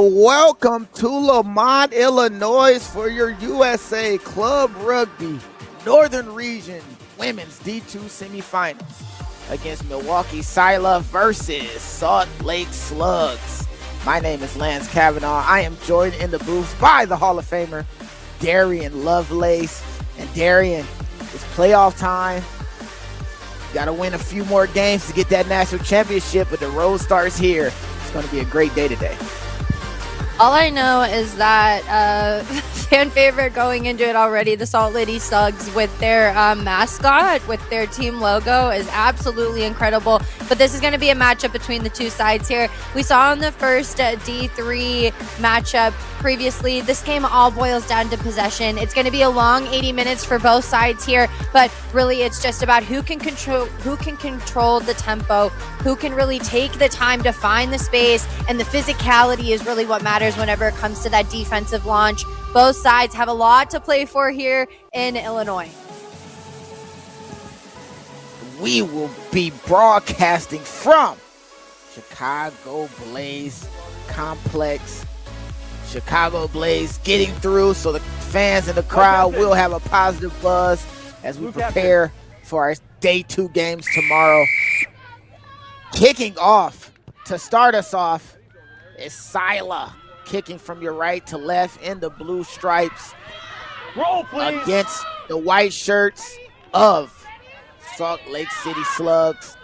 and welcome to Lamont, Illinois for your USA Club Rugby Northern Region Women's D2 Semifinals against Milwaukee Scylla versus Salt Lake Slugs. My name is Lance Kavanaugh. I am joined in the booth by the Hall of Famer, Darian Lovelace. And Darian, it's playoff time. Got to win a few more games to get that national championship, but the road starts here. It's going to be a great day today. All I know is that fan favorite going into it already, the Salt Lake Slugs with their mascot, with their team logo is absolutely incredible. But this is going to be a matchup between the two sides here. We saw in the first D3 matchup previously, this game all boils down to possession. It's going to be a long 80 minutes for both sides here, but really it's just about who can control the tempo, who can really take the time to find the space, and the physicality is really what matters whenever it comes to that defensive launch. Both sides have a lot to play for here in Illinois. We will be broadcasting from Chicago Blaze Complex. Chicago Blaze getting through, so the fans in the crowd will have a positive buzz as we prepare for our day 2 games tomorrow. Kicking off to start us off is Scylla, kicking from your right to left in the blue stripes. Roll, please. Against the white shirts of Salt Lake City Slugs.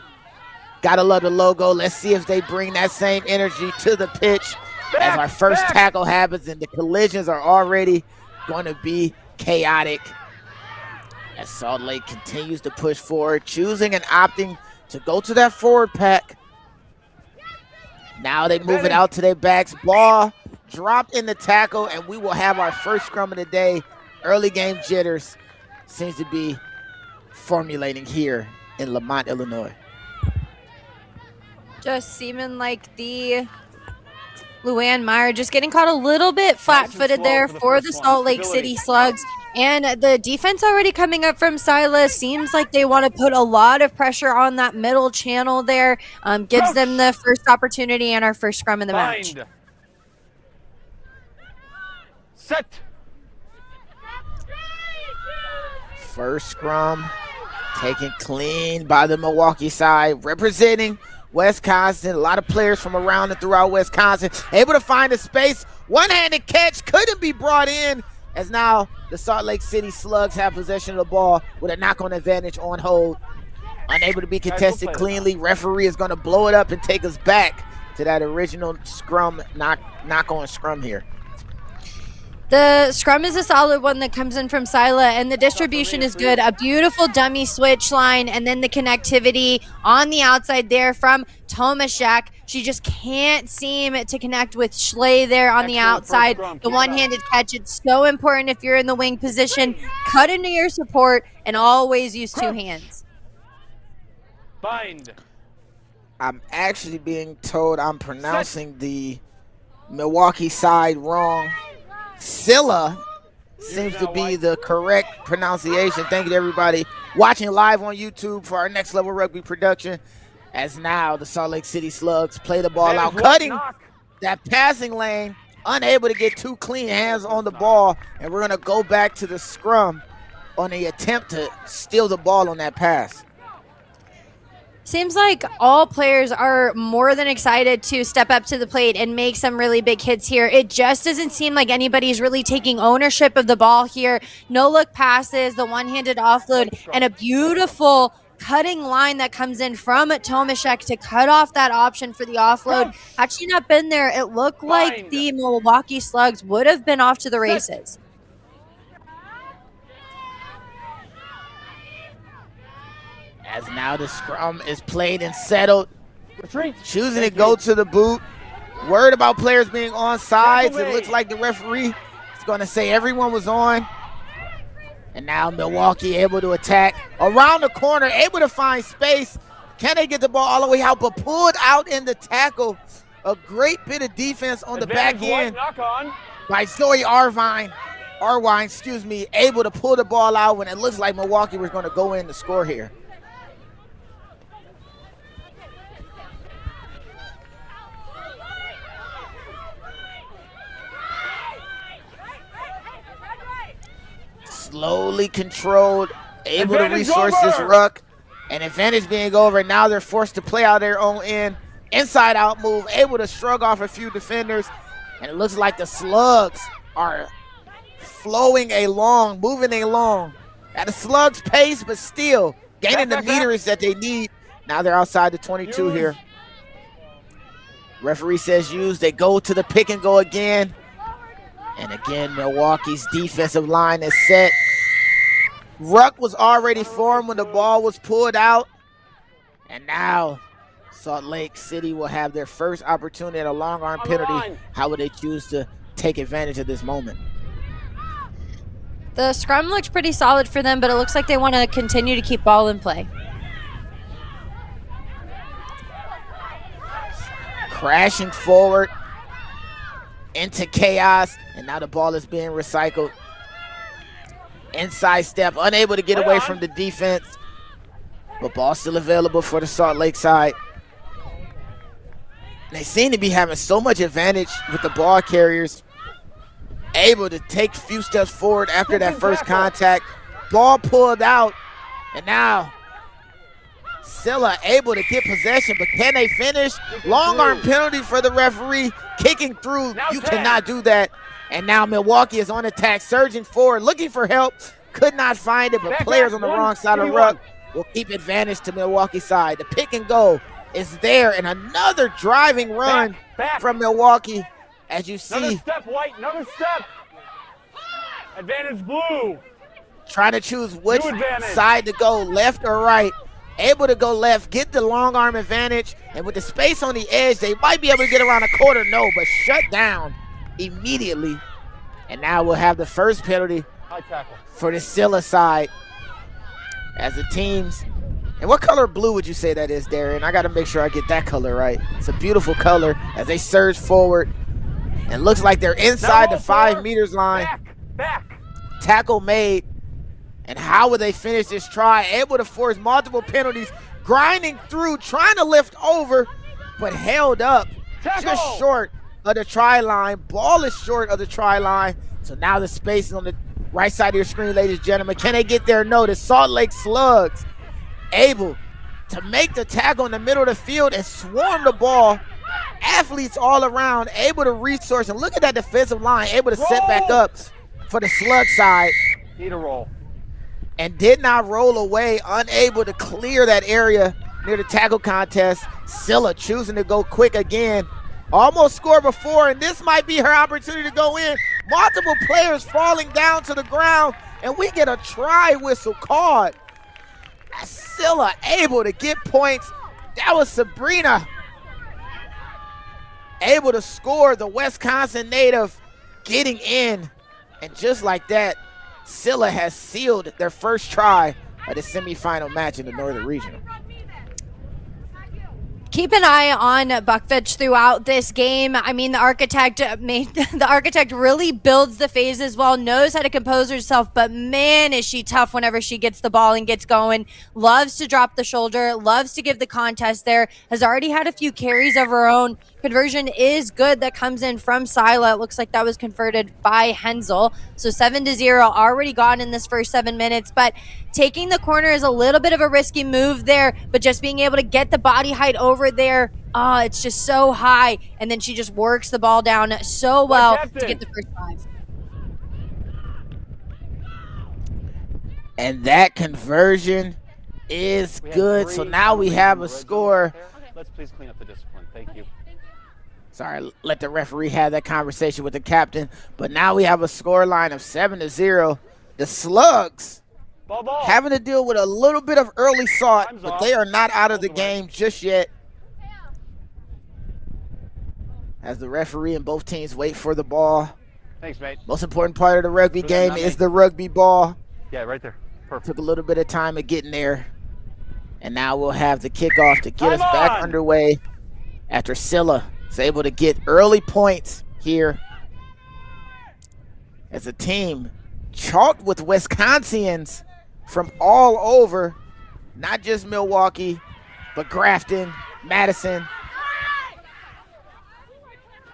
Gotta love the logo. Let's see if they bring that same energy to the pitch as our first tackle happens, and the collisions are already going to be chaotic as Salt Lake continues to push forward, choosing and opting to go to that forward pack. Now they move it out to their backs. Ball dropped in the tackle, and we will have our first scrum of the day. Early game jitters seems to be formulating here in Lamont, Illinois. Just seeming like the Luann Meyer just getting caught a little bit flat-footed there for the Salt Lake City Slugs. And the defense already coming up from Scylla seems like they want to put a lot of pressure on that middle channel there. Gives them the first opportunity and our first scrum in the match. Set. First scrum taken clean by the Milwaukee side, representing Wisconsin. A lot of players from around and throughout Wisconsin able to find a space. One-handed catch couldn't be brought in, as now the Salt Lake City Slugs have possession of the ball with a knock-on advantage on hold. Unable to be contested cleanly. Referee is going to blow it up and take us back to that original scrum, knock-on scrum here. The scrum is a solid one that comes in from Scylla, and the distribution is good. A beautiful dummy switch line, and then the connectivity on the outside there from Tomaszek. She just can't seem to connect with Schley there on the outside. The one-handed catch, it's so important if you're in the wing position. Cut into your support and always use 2 hands. Bind. I'm actually being told I'm pronouncing the Milwaukee side wrong. Scylla seems to be the correct pronunciation. Thank you to everybody watching live on YouTube for our Next Level Rugby production. As now the Salt Lake City Slugs play the ball out, cutting that passing lane, unable to get 2 clean hands on the ball, and we're going to go back to the scrum on the attempt to steal the ball on that pass. Seems like all players are more than excited to step up to the plate and make some really big hits here. It just doesn't seem like anybody's really taking ownership of the ball here. No look passes, the one-handed offload, and a beautiful cutting line that comes in from Tomaszek to cut off that option for the offload. Had she not been there, it looked like the Milwaukee Slugs would have been off to the races. As now the scrum is played and settled. Retreat. Choosing to go to the boot. Worried about players being on sides. It looks like the referee is going to say everyone was on. And now Milwaukee able to attack around the corner, able to find space. Can they get the ball all the way out, but pulled out in the tackle. A great bit of defense on the back end by Zoe Arwine, able to pull the ball out when it looks like Milwaukee was going to go in to score here. slowly controlled, able to Advantage resource this over. ruck. And advantage being over, now they're forced to play out their own end. Inside out move, able to shrug off a few defenders. And it looks like the Slugs are flowing along, moving along at a Slugs pace, but still gaining the meters that they need. Now they're outside the 22 here. Referee says use. They go to the pick and go again. And again, Milwaukee's defensive line is set. Ruck was already formed when the ball was pulled out. And now Salt Lake City will have their first opportunity at a long arm penalty. How would they choose to take advantage of this moment? The scrum looks pretty solid for them, but it looks like they want to continue to keep ball in play. Crashing forward into chaos, and now the ball is being recycled. Inside step, unable to get away from the defense, but ball still available for the Salt Lake side. They seem to be having so much advantage with the ball carriers, able to take a few steps forward after that first contact. Ball pulled out, and now Scylla able to get possession, but can they finish? Long arm penalty for the referee. Kicking through, you cannot do that. And now Milwaukee is on attack, surging forward, looking for help. Could not find it, but players on the wrong side of the ruck will keep advantage to Milwaukee side. The pick and go is there, and another driving run from Milwaukee. As you see, Another step, White, another step. Advantage blue. trying to choose which side to go, left or right. Able to go left, get the long arm advantage, and with the space on the edge, they might be able to get around a quarter, no, but shut down immediately. And now we'll have the first penalty for the Scylla side as the teams. And what color blue would you say that is, Darren? I got to make sure I get that color right. It's a beautiful color as they surge forward. And looks like they're inside the 5 meters line. Back. Tackle made. And how will they finish this try? Able to force multiple penalties, grinding through, trying to lift over, but held up just short of the try line. Ball is short of the try line. So now the space is on the right side of your screen, ladies and gentlemen. Can they get there? No. The Salt Lake Slugs able to make the tackle in the middle of the field and swarm the ball. Athletes all around, able to resource. And look at that defensive line, able to set back up for the Slug side. Need a roll. And did not roll away, unable to clear that area near the tackle contest. Scylla choosing to go quick again. Almost scored before, and this might be her opportunity to go in. Multiple players falling down to the ground, and we get a try whistle called. Scylla able to get points. That was Sabrina able to score, the Wisconsin native getting in. And just like that, Scylla has sealed their first try of the semifinal match in the Northern Regional. Keep an eye on Buckfitch throughout this game. I mean, the architect really builds the phases well, knows how to compose herself, but man, is she tough whenever she gets the ball and gets going. Loves to drop the shoulder, loves to give the contest there, has already had a few carries of her own. Conversion is good that comes in from Scylla. It looks like that was converted by Hensel. So 7-0 already gone in this first 7 minutes, but taking the corner is a little bit of a risky move there, but just being able to get the body height over there, it's just so high, and then she just works the ball down so well to get the first 5. And that conversion is good. So now we have a score. Let's please clean up the discipline. Thank you. Sorry, let the referee have that conversation with the captain. But now we have a score line of 7-0. The Slugs having to deal with a little bit of early thought, but they are not out of the game just yet. As the referee and both teams wait for the ball. Thanks, mate. Most important part of the rugby game is the rugby ball. Yeah, right there. Perfect. Took a little bit of time of getting there. And now we'll have the kickoff to get us back underway after Scylla is able to get early points here as a team chalked with Wisconsians from all over, not just Milwaukee, but Grafton, Madison,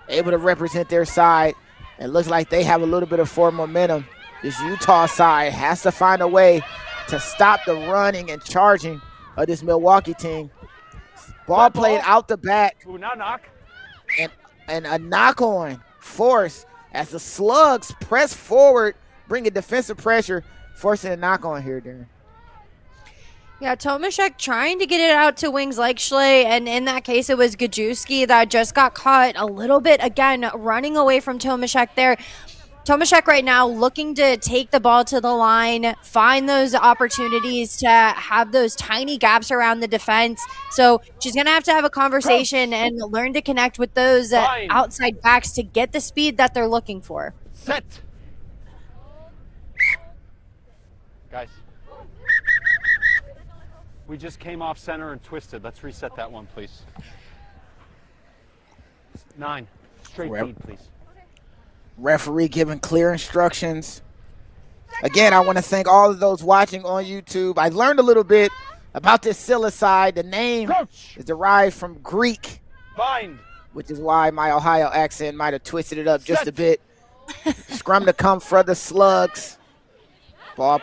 able to represent their side. It looks like they have a little bit of forward momentum This Utah side has to find a way to stop the running and charging of this Milwaukee team. Ball played out the back. Ooh, now knock. And a knock-on force as the Slugs press forward, bringing defensive pressure, forcing a knock-on here, Darren. Yeah, Tomaszek trying to get it out to wings like Schley, and in that case, it was Gajewski that just got caught a little bit, again, running away from Tomaszek there. Tomaszek right now looking to take the ball to the line, find those opportunities to have those tiny gaps around the defense. So she's going to have a conversation and learn to connect with those outside backs to get the speed that they're looking for. Set. Guys. We just came off center and twisted. Let's reset that one, please. 9. Straight feed, please. Referee giving clear instructions. Again, I want to thank all of those watching on YouTube. I learned a little bit about this Scylla side. The name is derived from Greek, which is why my Ohio accent might have twisted it up just a bit. Scrum to come for the Slugs. Ball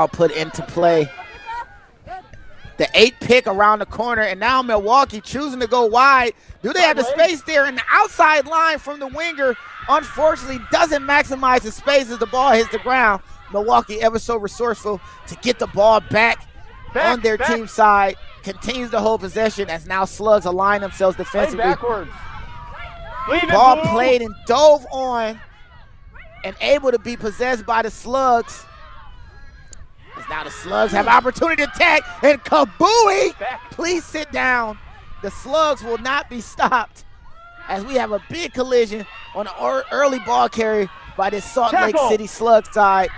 put into play. The 8 pick around the corner, and now Milwaukee choosing to go wide. Do they have the space there? And the outside line from the winger, unfortunately, doesn't maximize the space as the ball hits the ground. Milwaukee ever so resourceful to get the ball back on their team side. Continues to hold possession as now Slugs align themselves defensively. Ball played and dove on and able to be possessed by the Slugs. As now the Slugs have opportunity to attack, and Kabooey, please sit down. The Slugs will not be stopped as we have a big collision on an early ball carry by this Salt Lake City Slugs side.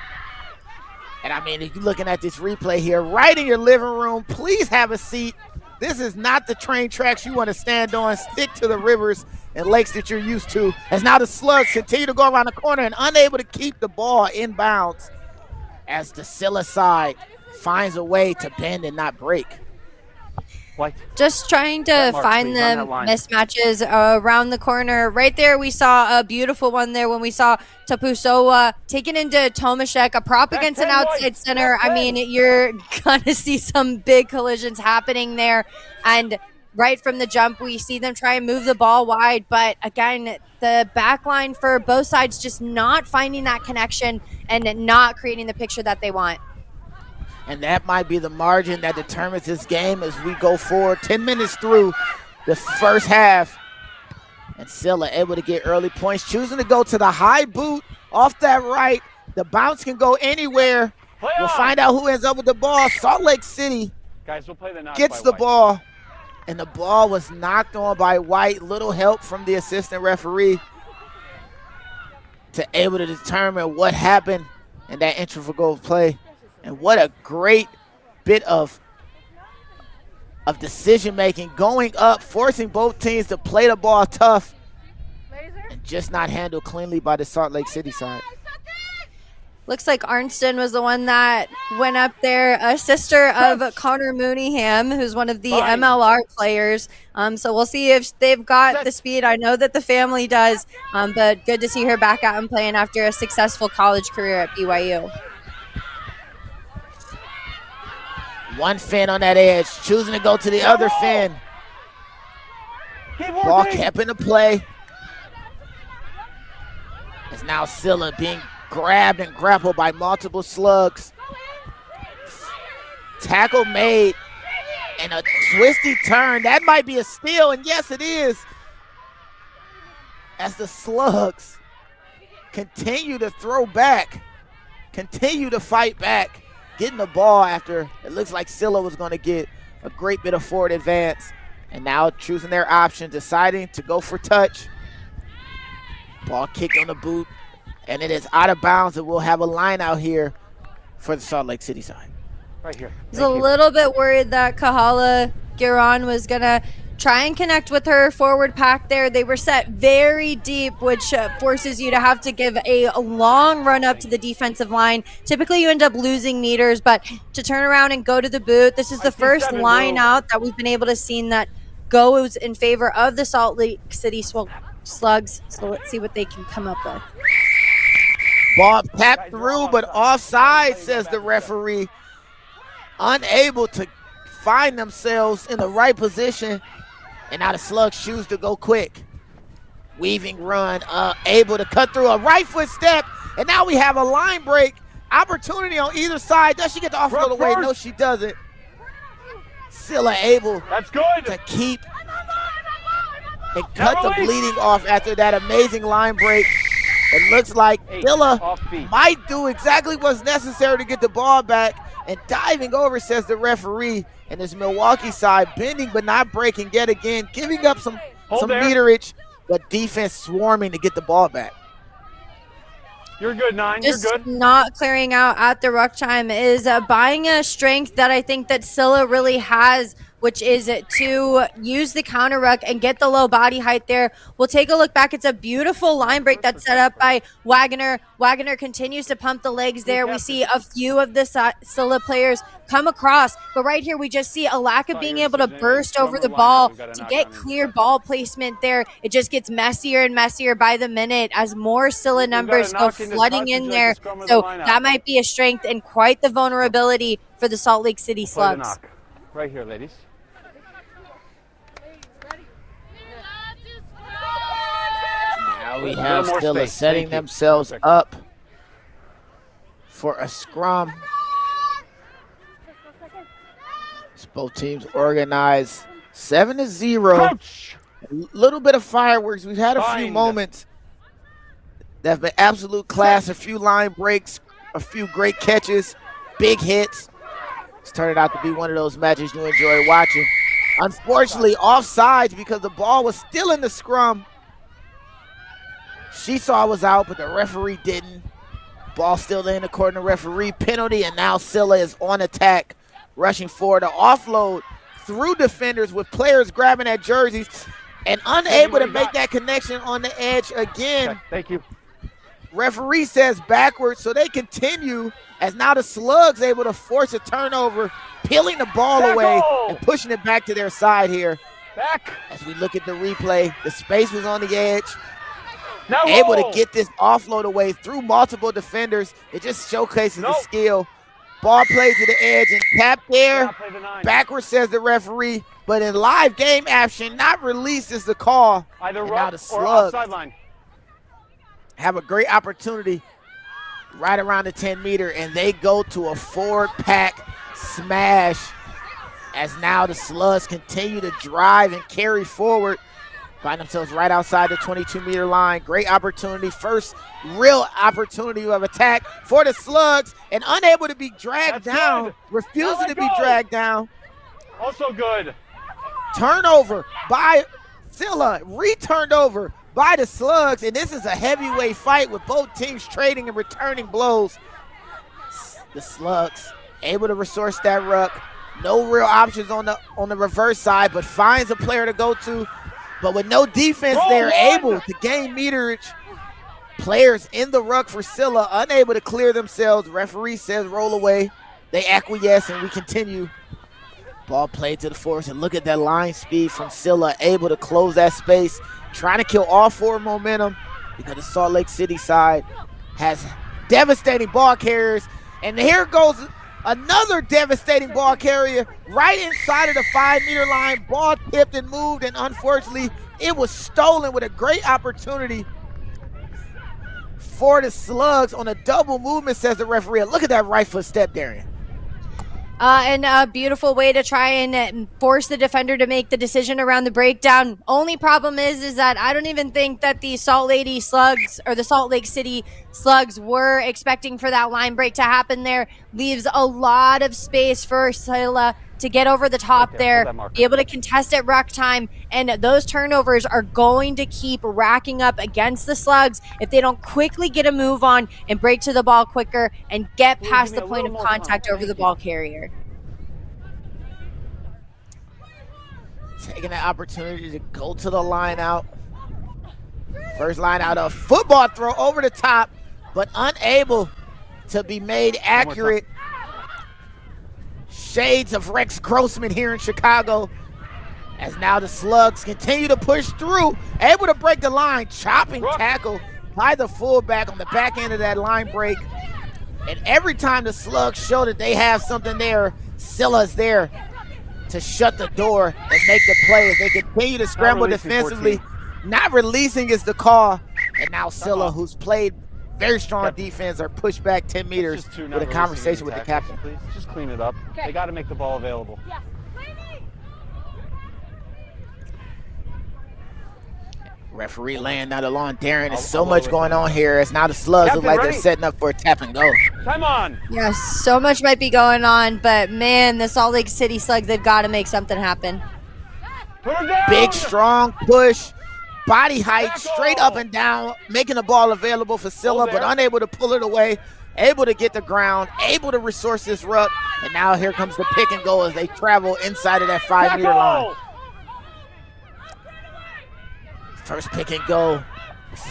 And I mean, if you're looking at this replay here, right in your living room, please have a seat. This is not the train tracks you want to stand on. Stick to the rivers and lakes that you're used to. As now the Slugs continue to go around the corner and unable to keep the ball in bounds, as the Scylla side finds a way to bend and not break. Just trying to find the mismatches around the corner. Right there, we saw a beautiful one there when we saw Tapusoa taken into Tomaszek, a prop against an outside center. I mean, you're going to see some big collisions happening there. And right from the jump, we see them try and move the ball wide. But again, the back line for both sides just not finding that connection and not creating the picture that they want. And that might be the margin that determines this game as we go forward 10 minutes through the first half. And Scylla able to get early points, choosing to go to the high boot off that right. The bounce can go anywhere. We'll find out who ends up with the ball. Salt Lake City gets the ball. And the ball was knocked on by White. Little help from the assistant referee to able to determine what happened in that integral play. And what a great bit of decision-making, going up, forcing both teams to play the ball tough and just not handled cleanly by the Salt Lake City side. Looks like Arnston was the one that went up there, a sister of Connor Mooneyham, who's one of the MLR players. So we'll see if they've got the speed. I know that the family does, but good to see her back out and playing after a successful college career at BYU. One fin on that edge, choosing to go to the other fin. Ball kept into play. It's now Scylla being grabbed and grappled by multiple Slugs. Tackle made and a twisty turn. That might be a steal, and yes, it is. As the Slugs continue to throw back, continue to fight back, getting the ball after it looks like Scylla was going to get a great bit of forward advance. And now choosing their option, deciding to go for touch. Ball kicked on the boot, and it is out of bounds, and we'll have a line out here for the Salt Lake City side. Right here. I was a little bit worried that Kahala Giron was going to try and connect with her forward pack there. They were set very deep, which forces you to have to give a long run up to the defensive line. Typically, you end up losing meters, but to turn around and go to the boot, this is the first line out that we've been able to see that goes in favor of the Salt Lake City Slugs. So let's see what they can come up with. Ball tapped through, but offside, says the referee. Unable to find themselves in the right position. And now the Slugs choose to go quick. Weaving run, able to cut through a right foot step. And now we have a line break. Opportunity on either side. Does she get the offload away? No, she doesn't. Scylla able to keep and cut the bleeding off after that amazing line break. It looks like Scylla might do exactly what's necessary to get the ball back. And diving over, says the referee. And this Milwaukee side bending but not breaking yet again, giving up some meterage, but defense swarming to get the ball back. You're good, 9. Just You're good. not clearing out at the ruck time is buying a strength that I think that Scylla really has, which is to use the counter ruck and get the low body height there. We'll take a look back. It's a beautiful line break that's set up by Wagner. Wagner continues to pump the legs there. We see a few of the Scylla players come across, but right here we just see a lack of being able to burst over the ball to get clear ball placement there. It just gets messier and messier by the minute as more Scylla numbers go flooding in there. So that might be a strength and quite the vulnerability for the Salt Lake City Slugs. Right here, ladies. Now we have Scylla setting themselves up for a scrum. Both teams organized 7-0. A little bit of fireworks. We've had a few moments that have been absolute class. A few line breaks, a few great catches, big hits. It's turned out to be one of those matches you enjoy watching. Unfortunately, offsides because the ball was still in the scrum. She saw it was out, but the referee didn't. Ball still in according to referee. Penalty, and now Scylla is on attack, rushing forward to offload through defenders with players grabbing at jerseys and unable to make that connection on the edge again. Okay, thank you. Referee says backwards, so they continue as now the Slugs able to force a turnover, peeling the ball away and pushing it back to their side here. As we look at the replay, the space was on the edge. Able to get this offload away through multiple defenders. It just showcases the skill. Ball played to the edge and tapped there. Backwards, says the referee. But in live game action, not released is the call. Either and now the or Slugs sideline. have a great opportunity right around the 10-meter, and they go to a forward-pack smash as now the Slugs continue to drive and carry forward. Find themselves right outside the 22-meter line. Great opportunity. First real opportunity of attack for the Slugs, and unable to be dragged down. Refusing to be dragged down. Also good. Turnover by Scylla. Returned over by the Slugs, and this is a heavyweight fight with both teams trading and returning blows. The Slugs able to resource that ruck. No real options on the reverse side, but finds a player to go to. But with no defense, they're able to gain meterage. Players in the ruck for Scylla unable to clear themselves. Referee says roll away. They acquiesce, and we continue. Ball played to the force, and look at that line speed from Scylla, able to close that space, trying to kill all forward momentum because the Salt Lake City side has devastating ball carriers. And here goes another devastating ball carrier right inside of the 5-meter line. Ball tipped and moved, and unfortunately, it was stolen with a great opportunity for the Slugs on a double movement, says the referee. Look at that right foot step, Darian. And a beautiful way to try and force the defender to make the decision around the breakdown. Only problem is that I don't even think that the Salt Lake Slugs or the Salt Lake City Slugs were expecting for that line break to happen there. Leaves a lot of space for Scylla to get over the top there, be able to contest at ruck time, and those turnovers are going to keep racking up against the Slugs if they don't quickly get a move on and break to the ball quicker and get past the point of contact over the ball carrier. Taking that opportunity to go to the line out. First line out, a football throw over the top, but unable to be made accurate. Shades of Rex Grossman here in Chicago, as now the Slugs continue to push through, able to break the line. Chopping tackle by the fullback on the back end of that line break. And every time the Slugs show that they have something there, Scylla's there to shut the door and make the play as they continue to scramble defensively. 14. Not releasing is the call. And now Scylla, who's played very strong defense, are pushed back 10 meters with a conversation with the captain. Please just clean it up. They got to make the ball available. Yeah. Referee laying down the law on Darren. There's so much going on here. It's now the Slugs look like they're setting up for a tap and go. Time on. Yeah, so much might be going on, but man, the Salt Lake City Slugs, they've got to make something happen. Put her down. Big, strong push. Body height, straight up and down, making the ball available for Scylla, but unable to pull it away. Able to get the ground, able to resource this ruck. And now here comes the pick and go as they travel inside of that 5-meter line. First pick and go,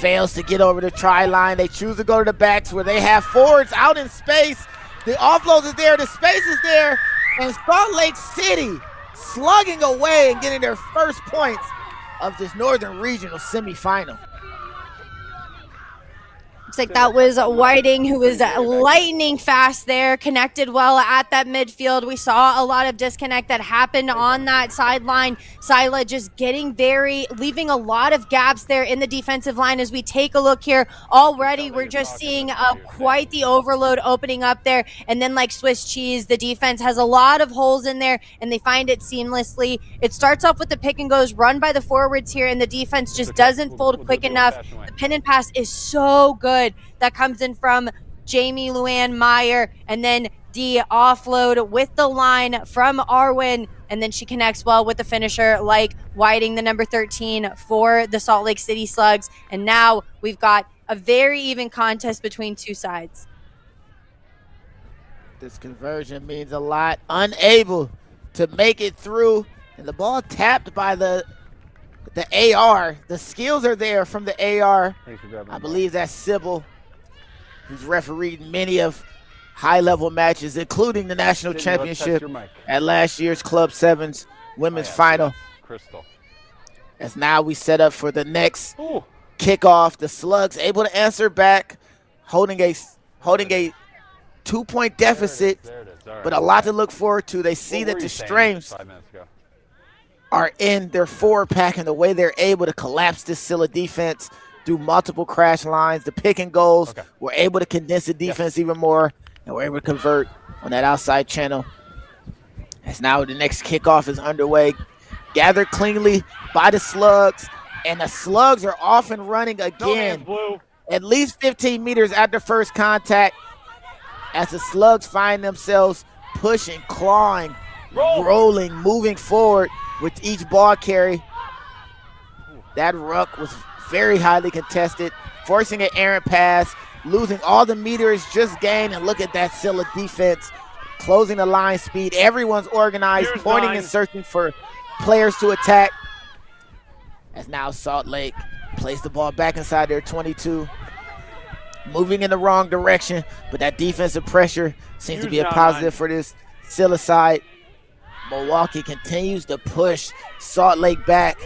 fails to get over the try line. They choose to go to the backs where they have forwards out in space. The offload is there, the space is there, and Salt Lake City slugging away and getting their first points of this Northern Regional semifinal. Looks like that was Whiting, who was lightning fast there, connected well at that midfield. We saw a lot of disconnect that happened on that sideline. Scylla just leaving a lot of gaps there in the defensive line. As we take a look here, already we're just seeing quite the overload opening up there. And then like Swiss cheese, the defense has a lot of holes in there and they find it seamlessly. It starts off with the pick and goes run by the forwards here, and the defense just doesn't fold quick enough. The pin and pass is so good. That comes in from Jamie Luann Meyer, and then the offload with the line from Arwen, and then she connects well with the finisher like Whiting, the number 13 for the Salt Lake City Slugs. And now we've got a very even contest between two sides. This conversion means a lot. Unable to make it through, and the ball tapped by the AR. The skills are there from the AR. I believe that's Sybil, who's refereed many of high-level matches, including the national championship at last year's Club 7's women's final. Crystal. As now we set up for the next kickoff. The Slugs able to answer back, holding a 2-point deficit, but a lot to look forward to. They see that the Strains are in their forward pack, and the way they're able to collapse this Scylla defense through multiple crash lines, the pick and goals, we're able to condense the defense even more, and we're able to convert on that outside channel. As now the next kickoff is underway, gathered cleanly by the Slugs, and the Slugs are off and running again, at least 15 meters after first contact, as the Slugs find themselves pushing, clawing, rolling, moving forward with each ball carry. That ruck was very highly contested, forcing an errant pass, losing all the meters just gained, and look at that Scylla defense closing the line speed. Everyone's organized, pointing and searching for players to attack. As now Salt Lake plays the ball back inside their 22, moving in the wrong direction, but that defensive pressure seems to be a positive for this Scylla side. Milwaukee continues to push Salt Lake back,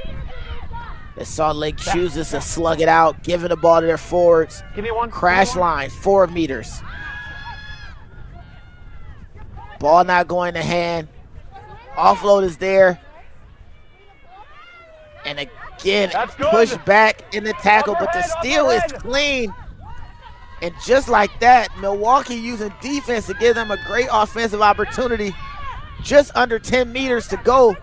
as Salt Lake chooses to slug it out, giving the ball to their forwards. Crash line, 4 meters. Ball not going to hand. Offload is there. And again, push back in the tackle, but the steal is clean. And just like that, Milwaukee using defense to give them a great offensive opportunity. Just under 10 meters to go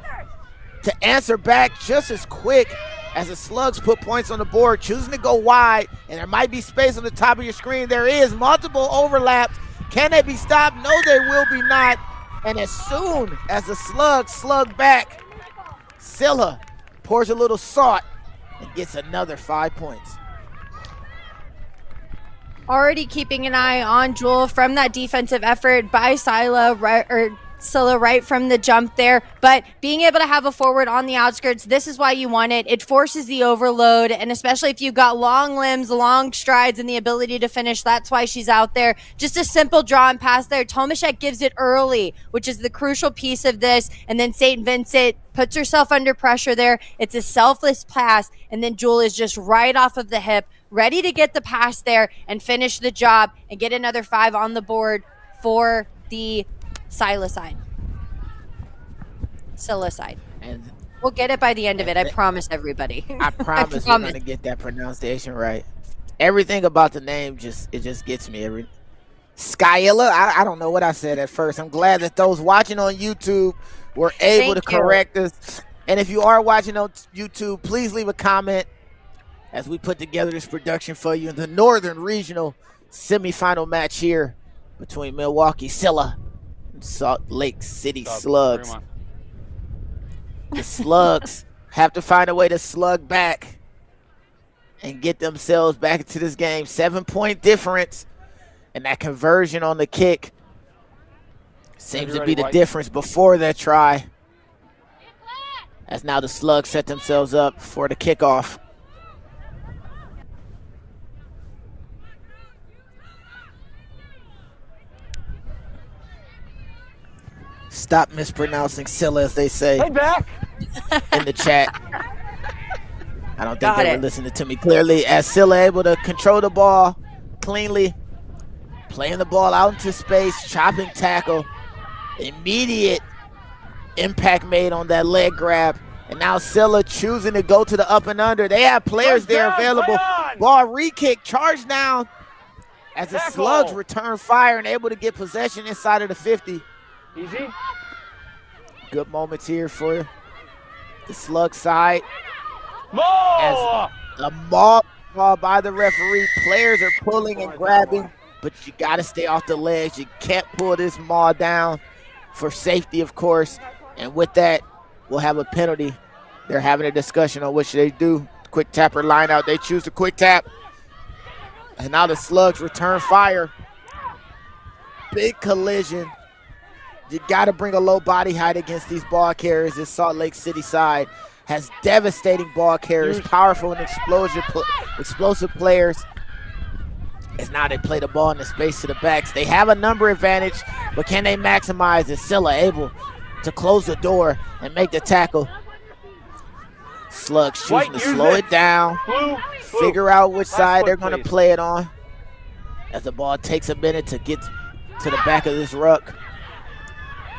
to answer back just as quick as the Slugs put points on the board, choosing to go wide, and there might be space on the top of your screen. There is multiple overlaps. Can they be stopped? No, they will be not. And as soon as the Slugs slug back, Scylla pours a little salt and gets another 5 points. Already keeping an eye on Jewel from that defensive effort by Scylla, Scylla right from the jump there, but being able to have a forward on the outskirts, this is why you want it. It forces the overload, and especially if you've got long limbs, long strides, and the ability to finish, that's why she's out there. Just a simple draw and pass there. Tomaszek gives it early, which is the crucial piece of this, and then St. Vincent puts herself under pressure there. It's a selfless pass, and then Jewel is just right off of the hip, ready to get the pass there and finish the job and get another 5 on the board for the Scylla side. Scylla side. And we'll get it by the end of it. I promise everybody. I promise we're gonna get that pronunciation right. Everything about the name just gets me. Scylla. I don't know what I said at first. I'm glad that those watching on YouTube were able to correct us. And if you are watching on YouTube, please leave a comment as we put together this production for you in the Northern Regional semifinal match here between Milwaukee Scylla and Salt Lake City Slugs. The Slugs have to find a way to slug back and get themselves back into this game. 7-point difference, and that conversion on the kick seems to be the difference before that try. As now the Slugs set themselves up for the kickoff. Stop mispronouncing Scylla, as they say in the chat. I don't think they were listening to me clearly. As Scylla able to control the ball cleanly, playing the ball out into space, chopping tackle, immediate impact made on that leg grab. And now Scylla choosing to go to the up and under. They have players there available. Ball re-kick, charge down as the Slugs return fire and able to get possession inside of the 50. Easy. Good moments here for the Slug side. More! As a maul by the referee. Players are pulling and grabbing, but you got to stay off the legs. You can't pull this maul down for safety, of course. And with that, we'll have a penalty. They're having a discussion on what should they do. Quick tapper line out. They choose the quick tap. And now the Slugs return fire. Big collision. You got to bring a low body height against these ball carriers. This Salt Lake City side has devastating ball carriers, powerful and explosive players. As now they play the ball in the space to the backs. They have a number advantage, but can they maximize it? Scylla able to close the door and make the tackle. Slugs choosing to slow it down, figure out which side they're going to play it on. As the ball takes a minute to get to the back of this ruck.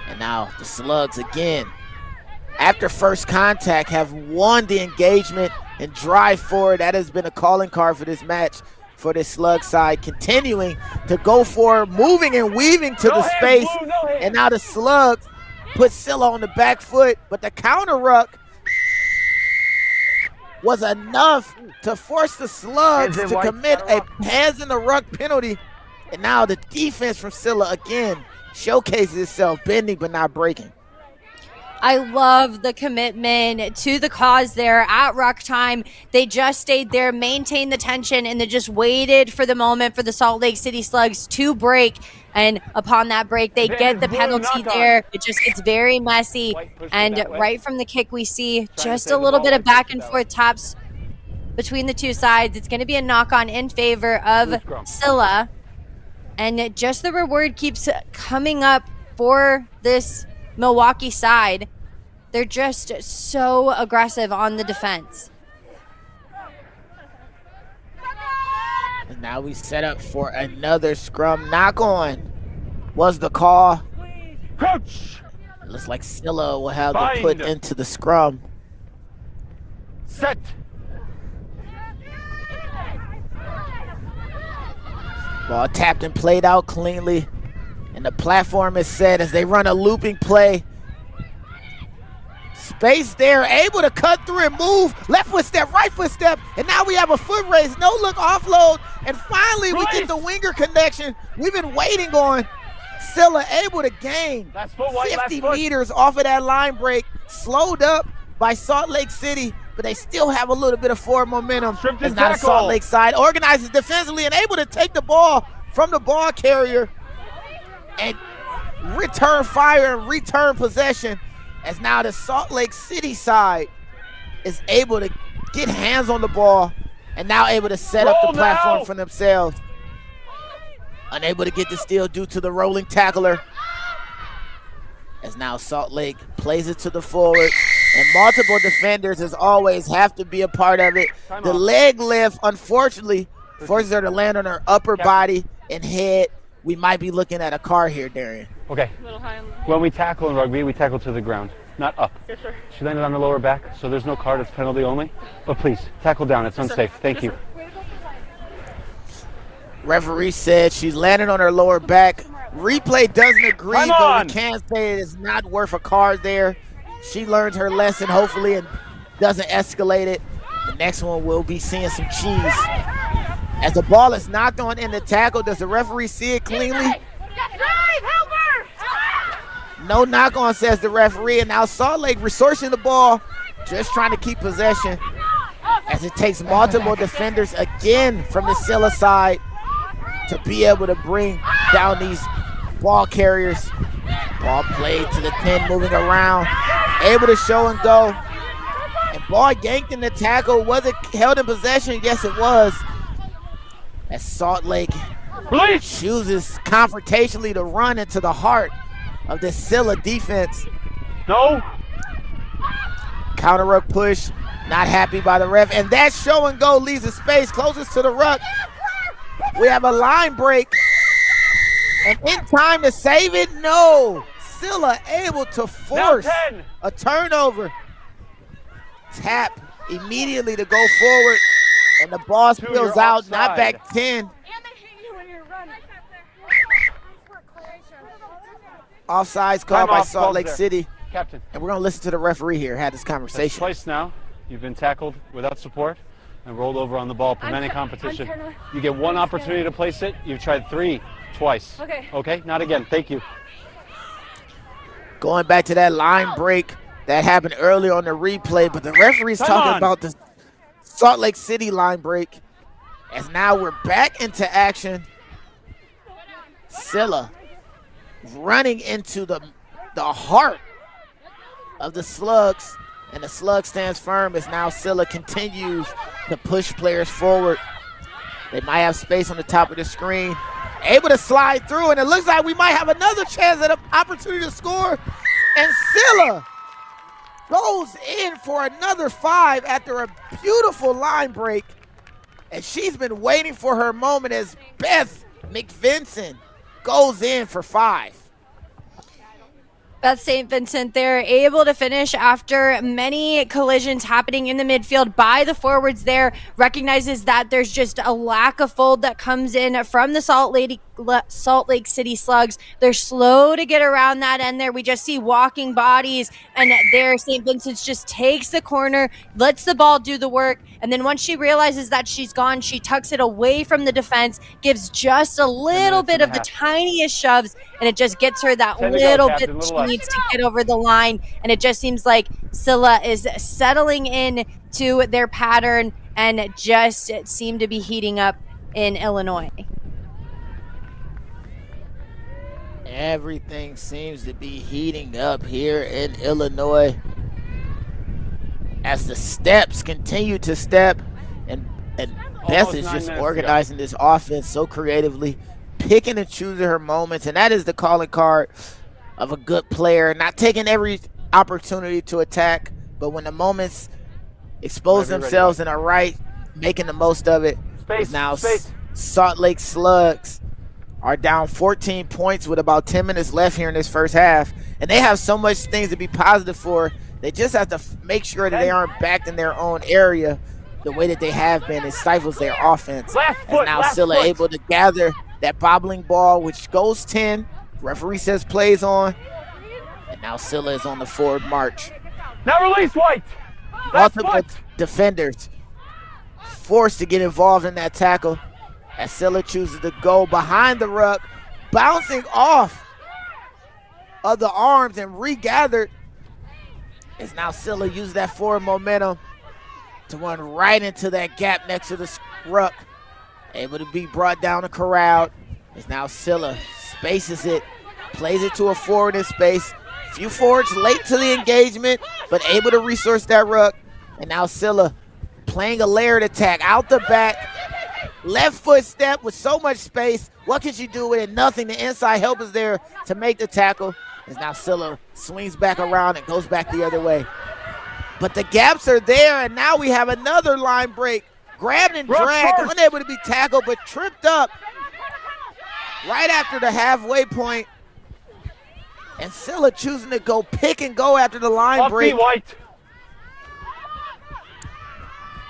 And now the Slugs again, after first contact, have won the engagement and drive forward. That has been a calling card for this match for this Slug side, continuing to go forward, moving and weaving to the space. And now the Slugs put Scylla on the back foot, but the counter ruck was enough to force the Slugs to commit a hands in the ruck penalty. And now the defense from Scylla again showcases itself, bending but not breaking. I love the commitment to the cause there at ruck time. They just stayed there, maintained the tension, and they just waited for the moment for the Salt Lake City Slugs to break. And upon that break, they get the penalty there. It just gets very messy. And right from the kick, we see just a little bit of back and forth taps between the two sides. It's going to be a knock-on in favor of Scylla. And just the reward keeps coming up for this Milwaukee side. They're just so aggressive on the defense. And now we set up for another scrum. Knock on was the call. Crouch. Looks like Scylla will have to put into the scrum. Set. Ball tapped and played out cleanly. And the platform is set as they run a looping play. Space there, able to cut through and move. Left foot step, right foot step. And now we have a foot race, no look offload. And finally we get the winger connection we've been waiting on. Scylla able to gain 50 meters off of that line break. Slowed up by Salt Lake City, but they still have a little bit of forward momentum. It's not a Salt Lake side. Organizes defensively and able to take the ball from the ball carrier and return fire and return possession, as now the Salt Lake City side is able to get hands on the ball and now able to set up the platform for themselves. Unable to get the steal due to the rolling tackler. As now Salt Lake plays it to the forward And multiple defenders, as always, have to be a part of it. The leg lift, unfortunately, forces her to land on her upper body and head. We might be looking at a car here, Darian. Okay. When we tackle in rugby, we tackle to the ground, not up. Yes, sir. She landed on her lower back, so there's no card. It's penalty only. But please, tackle down. It's unsafe. Thank you. Referee said she's landed on her lower back. Replay doesn't agree, Time but on. we can say it is not worth a card there. She learned her lesson, hopefully, and doesn't escalate it. The next one will be seeing some cheese. As the ball is knocked on in the tackle, does the referee see it cleanly? No knock on, says the referee, and now Salt Lake resourcing the ball, just trying to keep possession as it takes multiple defenders again from the Scylla side to be able to bring down these ball carriers. Ball played to the 10, moving around, able to show and go. And ball yanked in the tackle. Was it held in possession? Yes, it was. As Salt Lake chooses confrontationally to run into the heart of the Scylla defense. No. Counter ruck push, not happy by the ref. And that show and go leaves a space closest to the ruck. We have a line break. And in time to save it, no. Scylla able to force a turnover. Tap immediately to go forward. And the ball spills out, not back 10. Offsides called by Salt Lake City. Captain. And we're going to listen to the referee here, had this conversation. Twice now, you've been tackled without support and rolled over on the ball, preventing competition. You get one opportunity to place it. You've tried three, twice. Okay. Okay, not again. Thank you. Going back to that line break that happened earlier on the replay, but the referee's talking about the Salt Lake City line break. As now we're back into action. Scylla running into the heart of the Slugs, and the Slug stands firm as now Scylla continues to push players forward. They might have space on the top of the screen. Able to slide through, and it looks like we might have another chance at an opportunity to score. And Scylla goes in for another 5 after a beautiful line break. And she's been waiting for her moment as Beth McVinson goes in for 5. Beth St. Vincent, they're able to finish after many collisions happening in the midfield by the forwards there. Recognizes that there's just a lack of fold that comes in from the Salt Lake City Slugs. They're slow to get around that end there. We just see walking bodies, and there St. Vincent's just takes the corner, lets the ball do the work, and then once she realizes that she's gone, she tucks it away from the defense, gives just a little bit of the tiniest shoves, and it just gets her that little bit she needs to get over the line. And it just seems like Scylla is settling in to their pattern and just seem to be heating up in Illinois. Everything seems to be heating up here in Illinois as the steps continue to step, and Beth is just organizing this offense so creatively, picking and choosing her moments, and that is the calling card of a good player, not taking every opportunity to attack, but when the moments expose themselves and are right, making the most of it. Now Salt Lake Slugs are down 14 points with about 10 minutes left here in this first half, and they have so much things to be positive for. They just have to make sure that they aren't backed in their own area the way that they have been. It stifles their offense. And now Scylla able to gather that bobbling ball, which goes 10. Referee says plays on. And now Scylla is on the forward march. Now release White. Multiple defenders forced to get involved in that tackle as Scylla chooses to go behind the ruck, bouncing off of the arms and regathered. As now Scylla uses that forward momentum to run right into that gap next to the ruck. Able to be brought down and corralled. As now Scylla spaces it, plays it to a forward in space. Few forwards late to the engagement, but able to resource that ruck. And now Scylla playing a layered attack out the back. Left foot step with so much space. What can she do with it? Nothing. The inside help is there to make the tackle. As now Scylla swings back around and goes back the other way. But the gaps are there, and now we have another line break. Grabbed and dragged, unable to be tackled, but tripped up right after the halfway point. And Scylla choosing to go pick and go after the line break. White.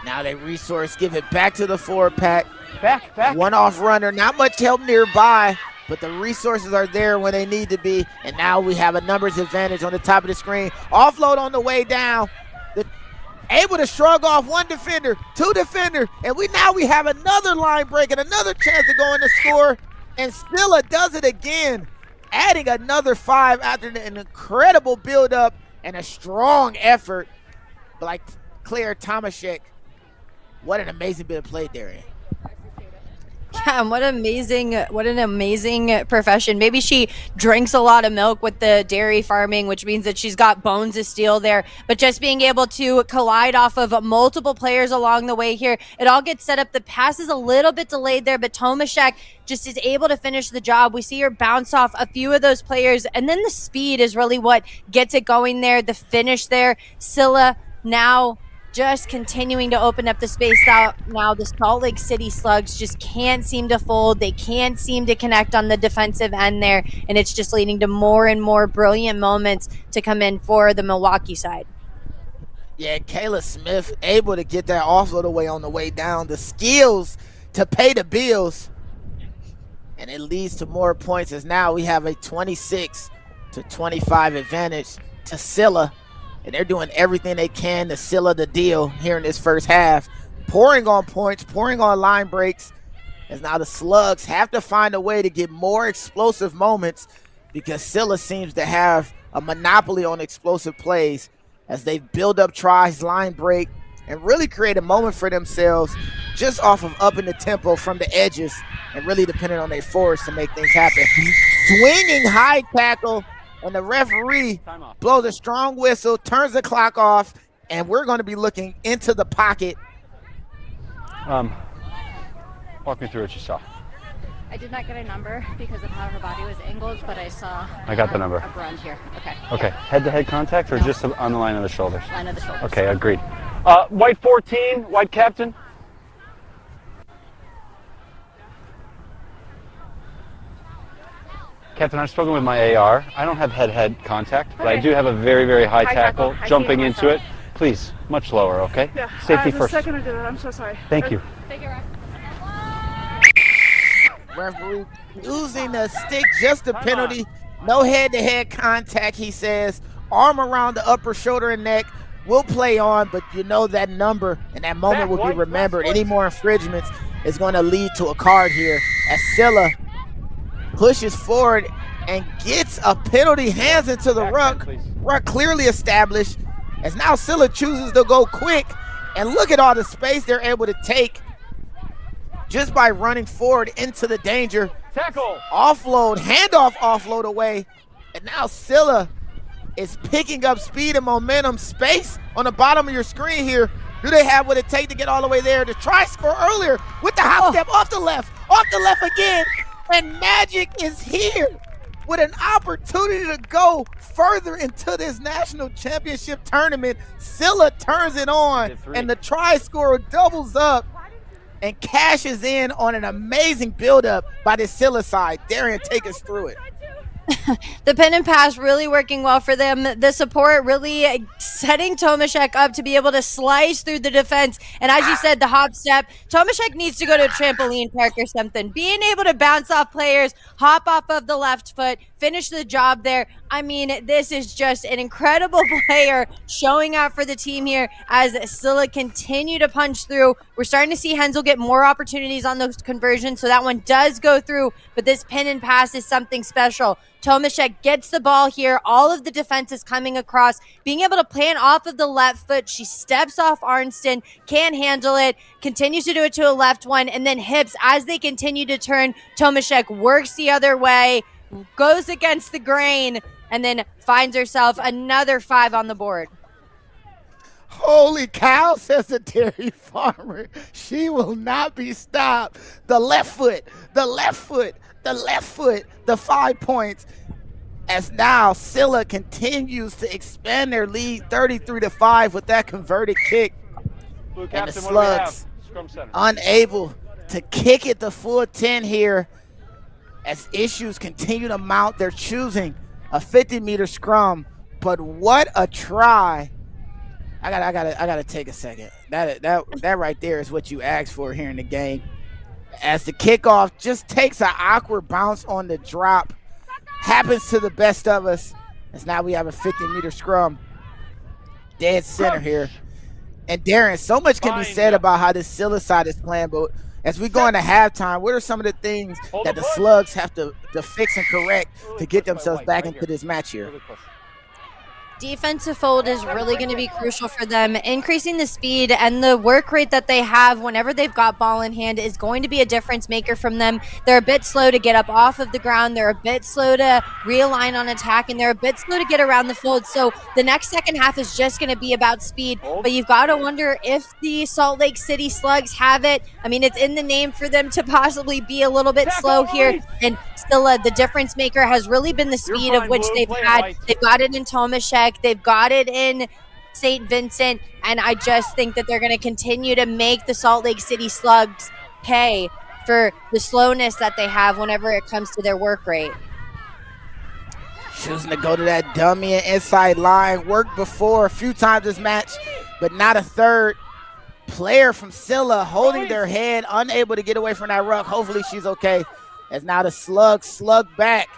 Now they resource, give it back to the forward pack. Back. One off runner, not much help nearby, but the resources are there when they need to be. And now we have a numbers advantage on the top of the screen. Offload on the way down. Able to shrug off one defender, two defender, and now we have another line break and another chance to go in the score. And Scylla does it again, adding another 5 after an incredible build-up and a strong effort. But like Claire Tomaszek, what an amazing bit of play there. Yeah, what an amazing profession. Maybe she drinks a lot of milk with the dairy farming, which means that she's got bones of steel there. But just being able to collide off of multiple players along the way here, it all gets set up. The pass is a little bit delayed there, but Tomaszek just is able to finish the job. We see her bounce off a few of those players, and then the speed is really what gets it going there. The finish there, Scylla now just continuing to open up the space out. Now the Salt Lake City Slugs just can't seem to fold. They can't seem to connect on the defensive end there, and it's just leading to more and more brilliant moments to come in for the Milwaukee side. Yeah, Kayla Smith able to get that offload away on the way down. The skills to pay the bills, and it leads to more points as now we have a 26-25 advantage to Scylla. And they're doing everything they can to seal the deal here in this first half. Pouring on points, pouring on line breaks. As now the Slugs have to find a way to get more explosive moments because Scylla seems to have a monopoly on explosive plays as they build up tries, line break, and really create a moment for themselves just off of upping the tempo from the edges and really depending on their forwards to make things happen. Swinging high tackle. And the referee blows a strong whistle, turns the clock off, and we're going to be looking into the pocket. Walk me through what you saw. I did not get a number because of how her body was angled, but I saw I got the number. A brunch here. Okay. Okay, head-to-head contact or just on the line of the shoulders? Line of the shoulders. Okay, agreed. White 14, white captain. Captain, I've spoken with my AR. I don't have head-head contact, but I do have a very, very high tackle jumping into it. Please, much lower, okay? Yeah. Safety first. The second I did it, I'm so sorry. Thank you. Thank you, Rob. Referee using the stick, just a penalty. No head-to-head contact, he says. Arm around the upper shoulder and neck. We'll play on, but you know that number and that moment will be remembered. Any more infringements is going to lead to a card here as Scylla pushes forward and gets a penalty, hands into the ruck. Ruck clearly established as now Scylla chooses to go quick, and look at all the space they're able to take just by running forward into the danger. Tackle. Offload, handoff offload away, and now Scylla is picking up speed and momentum. Space on the bottom of your screen here. Do they have what it takes to get all the way there? To try score earlier with the hop step off the left again. And Magic is here with an opportunity to go further into this national championship tournament. Scylla turns it on, and the try scorer doubles up and cashes in on an amazing buildup by the Scylla side. Darian, take us through it. The pin and pass really working well for them. The support really setting Tomaszek up to be able to slice through the defense. And as you said, the hop step, Tomaszek needs to go to a trampoline park or something. Being able to bounce off players, hop off of the left foot, finish the job there. I mean, this is just an incredible player showing out for the team here as Scylla continue to punch through. We're starting to see Hensel get more opportunities on those conversions, so that one does go through, but this pin and pass is something special. Tomaszek gets the ball here. All of the defense is coming across, being able to plan off of the left foot. She steps off Arnston, can handle it, continues to do it to a left one, and then hips as they continue to turn. Tomaszek works the other way, goes against the grain, and then finds herself another 5 on the board. Holy cow, says the dairy farmer. She will not be stopped. The left foot, the 5 points. as now Scylla continues to expand their lead 33-5 with that converted kick. Blue And captain, the what do we have? Slugs Scrum center. unable to kick it the full 10 here as issues continue to mount. They're choosing a 50-meter scrum, but what a try. I gotta take a second. That right there is what you asked for here in the game. As the kickoff just takes an awkward bounce on the drop. Happens to the best of us. As now we have a 50-meter scrum. Dead center here. And Darren, so much can be said about how this Scylla side is playing, but as we go into halftime, what are some of the things that the Slugs have to fix and correct to get themselves back into this match here? Defensive fold is really going to be crucial for them. Increasing the speed and the work rate that they have whenever they've got ball in hand is going to be a difference maker from them. They're a bit slow to get up off of the ground. They're a bit slow to realign on attack, and they're a bit slow to get around the fold. So the next second half is just going to be about speed. But you've got to wonder if the Salt Lake City Slugs have it. I mean, it's in the name for them to possibly be a little bit slow here. And Scylla, the difference maker, has really been the speed of which they've had. They've got it in Tomaszek. They've got it in St. Vincent, and I just think that they're going to continue to make the Salt Lake City Slugs pay for the slowness that they have whenever it comes to their work rate. Choosing to go to that dummy and inside line. Worked before a few times this match, but not a third. Player from Scylla holding their head, unable to get away from that ruck. Hopefully she's okay. As now the Slugs slug back,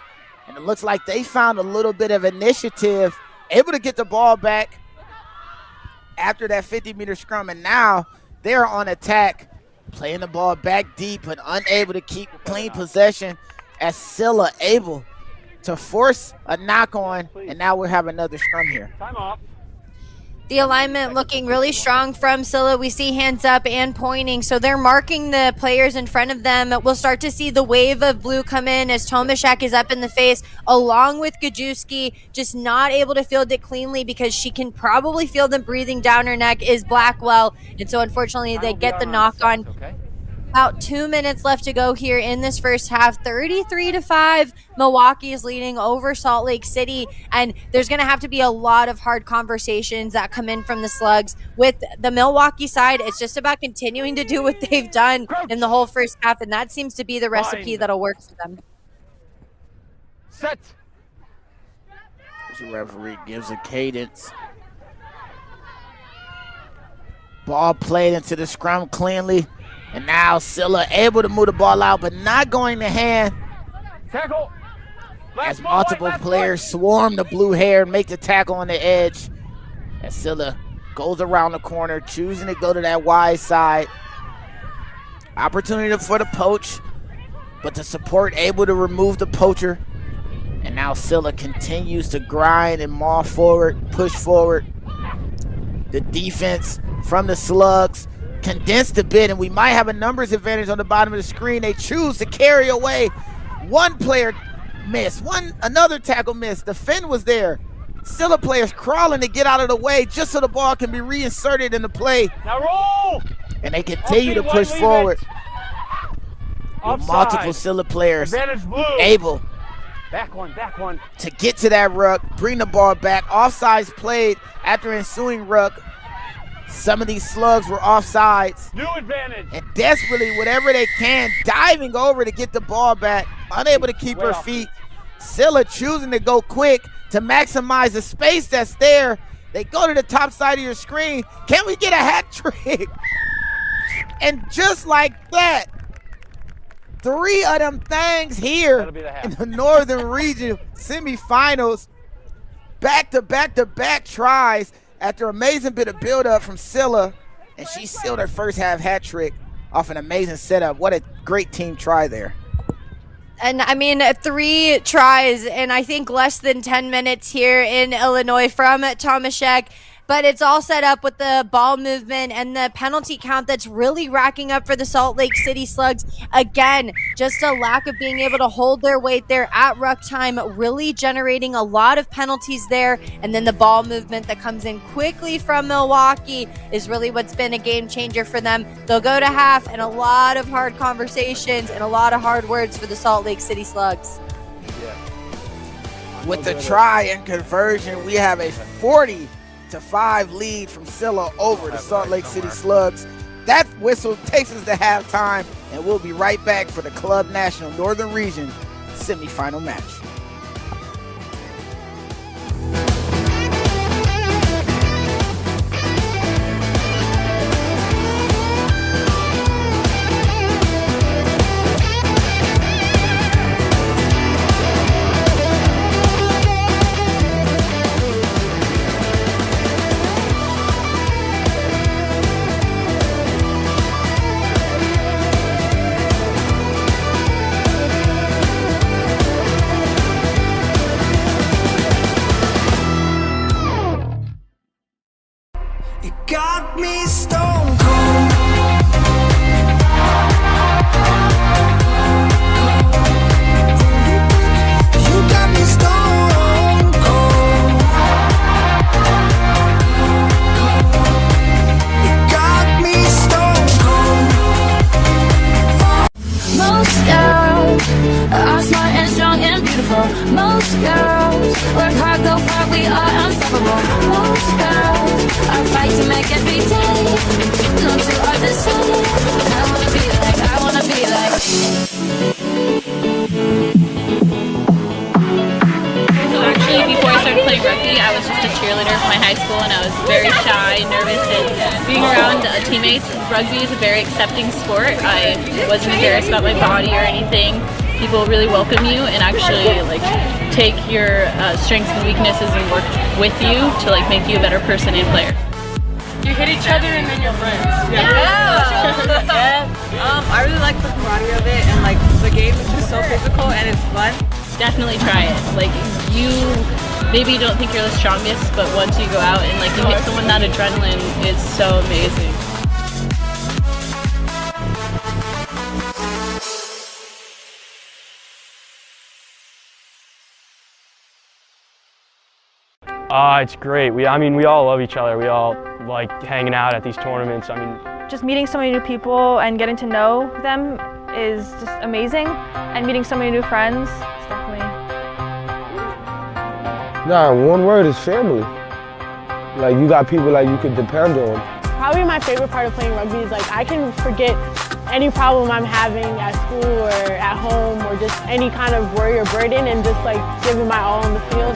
and it looks like they found a little bit of initiative, able to get the ball back after that 50-meter scrum, and now they're on attack, playing the ball back deep but unable to keep clean possession as Scylla able to force a knock on, and now we'll have another scrum here. Time off. The alignment looking really strong from Scylla. We see hands up and pointing, so they're marking the players in front of them. We'll start to see the wave of blue come in as Tomaszek is up in the face, along with Gajewski, just not able to field it cleanly because she can probably feel them breathing down her neck, is Blackwell. And so unfortunately they get the knock on. About 2 minutes left to go here in this first half. 33-5. Milwaukee is leading over Salt Lake City, and there's going to have to be a lot of hard conversations that come in from the Slugs. With the Milwaukee side, it's just about continuing to do what they've done in the whole first half, and that seems to be the recipe that'll work for them. Set. The referee gives a cadence. Ball played into the scrum cleanly. And now Scylla able to move the ball out, but not going to hand. Tackle. As multiple players swarm the blue hair and make the tackle on the edge. As Scylla goes around the corner, choosing to go to that wide side. Opportunity for the poach, but the support able to remove the poacher. And now Scylla continues to grind and maul forward, push forward. The defense from the Slugs condensed a bit, and we might have a numbers advantage on the bottom of the screen. They choose to carry away. One player missed, another tackle missed. The fin was there. Scylla players crawling to get out of the way just so the ball can be reinserted in the play. Now roll. And they continue to push forward. With multiple Scylla players able Back one. to get to that ruck, bring the ball back. Offsides played after ensuing ruck. Some of these Slugs were offsides. New advantage. And desperately, whatever they can, diving over to get the ball back, unable to keep her feet. Scylla choosing to go quick to maximize the space that's there. They go to the top side of your screen. Can we get a hat trick? And just like that, 3 of them things here in the Northern Region semifinals. Back-to-back-to-back tries after amazing bit of build-up from Scylla, and she sealed her first half hat trick off an amazing setup. What a great team try there. And I mean, 3 tries in I think less than 10 minutes here in Illinois from Tomaszek. But it's all set up with the ball movement and the penalty count that's really racking up for the Salt Lake City Slugs. Again, just a lack of being able to hold their weight there at ruck time, really generating a lot of penalties there. And then the ball movement that comes in quickly from Milwaukee is really what's been a game changer for them. They'll go to half, and a lot of hard conversations and a lot of hard words for the Salt Lake City Slugs. With the try and conversion, we have a 40-5 lead from Scylla over the Salt Lake City Slugs. That whistle takes us to halftime, and we'll be right back for the Club National Northern Region semifinal match. Got me stone cold. You got me stone cold. You got me stone cold. Most girls are smart and strong and beautiful. Most girls work hard, go far, we are unstoppable. Most girls are fight to make every day. No two are the same. I wanna be like, I wanna be like. So actually, before I started playing rugby, I was just a cheerleader for my high school, and I was very shy, nervous, and being around teammates. Rugby is a very accepting sport. I wasn't embarrassed about my body or anything. People really welcome you and actually like take your strengths and weaknesses and work with you to like make you a better person and player. You hit each other and then you're friends. Yeah. I really like the camaraderie of it, and like the game is just so physical and it's fun. Definitely try it. Like you maybe don't think you're the strongest, but once you go out and like you hit someone, that adrenaline is so amazing. It's great. We all love each other. We all like hanging out at these tournaments. Just meeting so many new people and getting to know them is just amazing. And meeting so many new friends is definitely... Nah, one word is family. Like, you got people like you could depend on. Probably my favorite part of playing rugby is like I can forget any problem I'm having at school or at home or just any kind of worry or burden and just like give it my all on the field.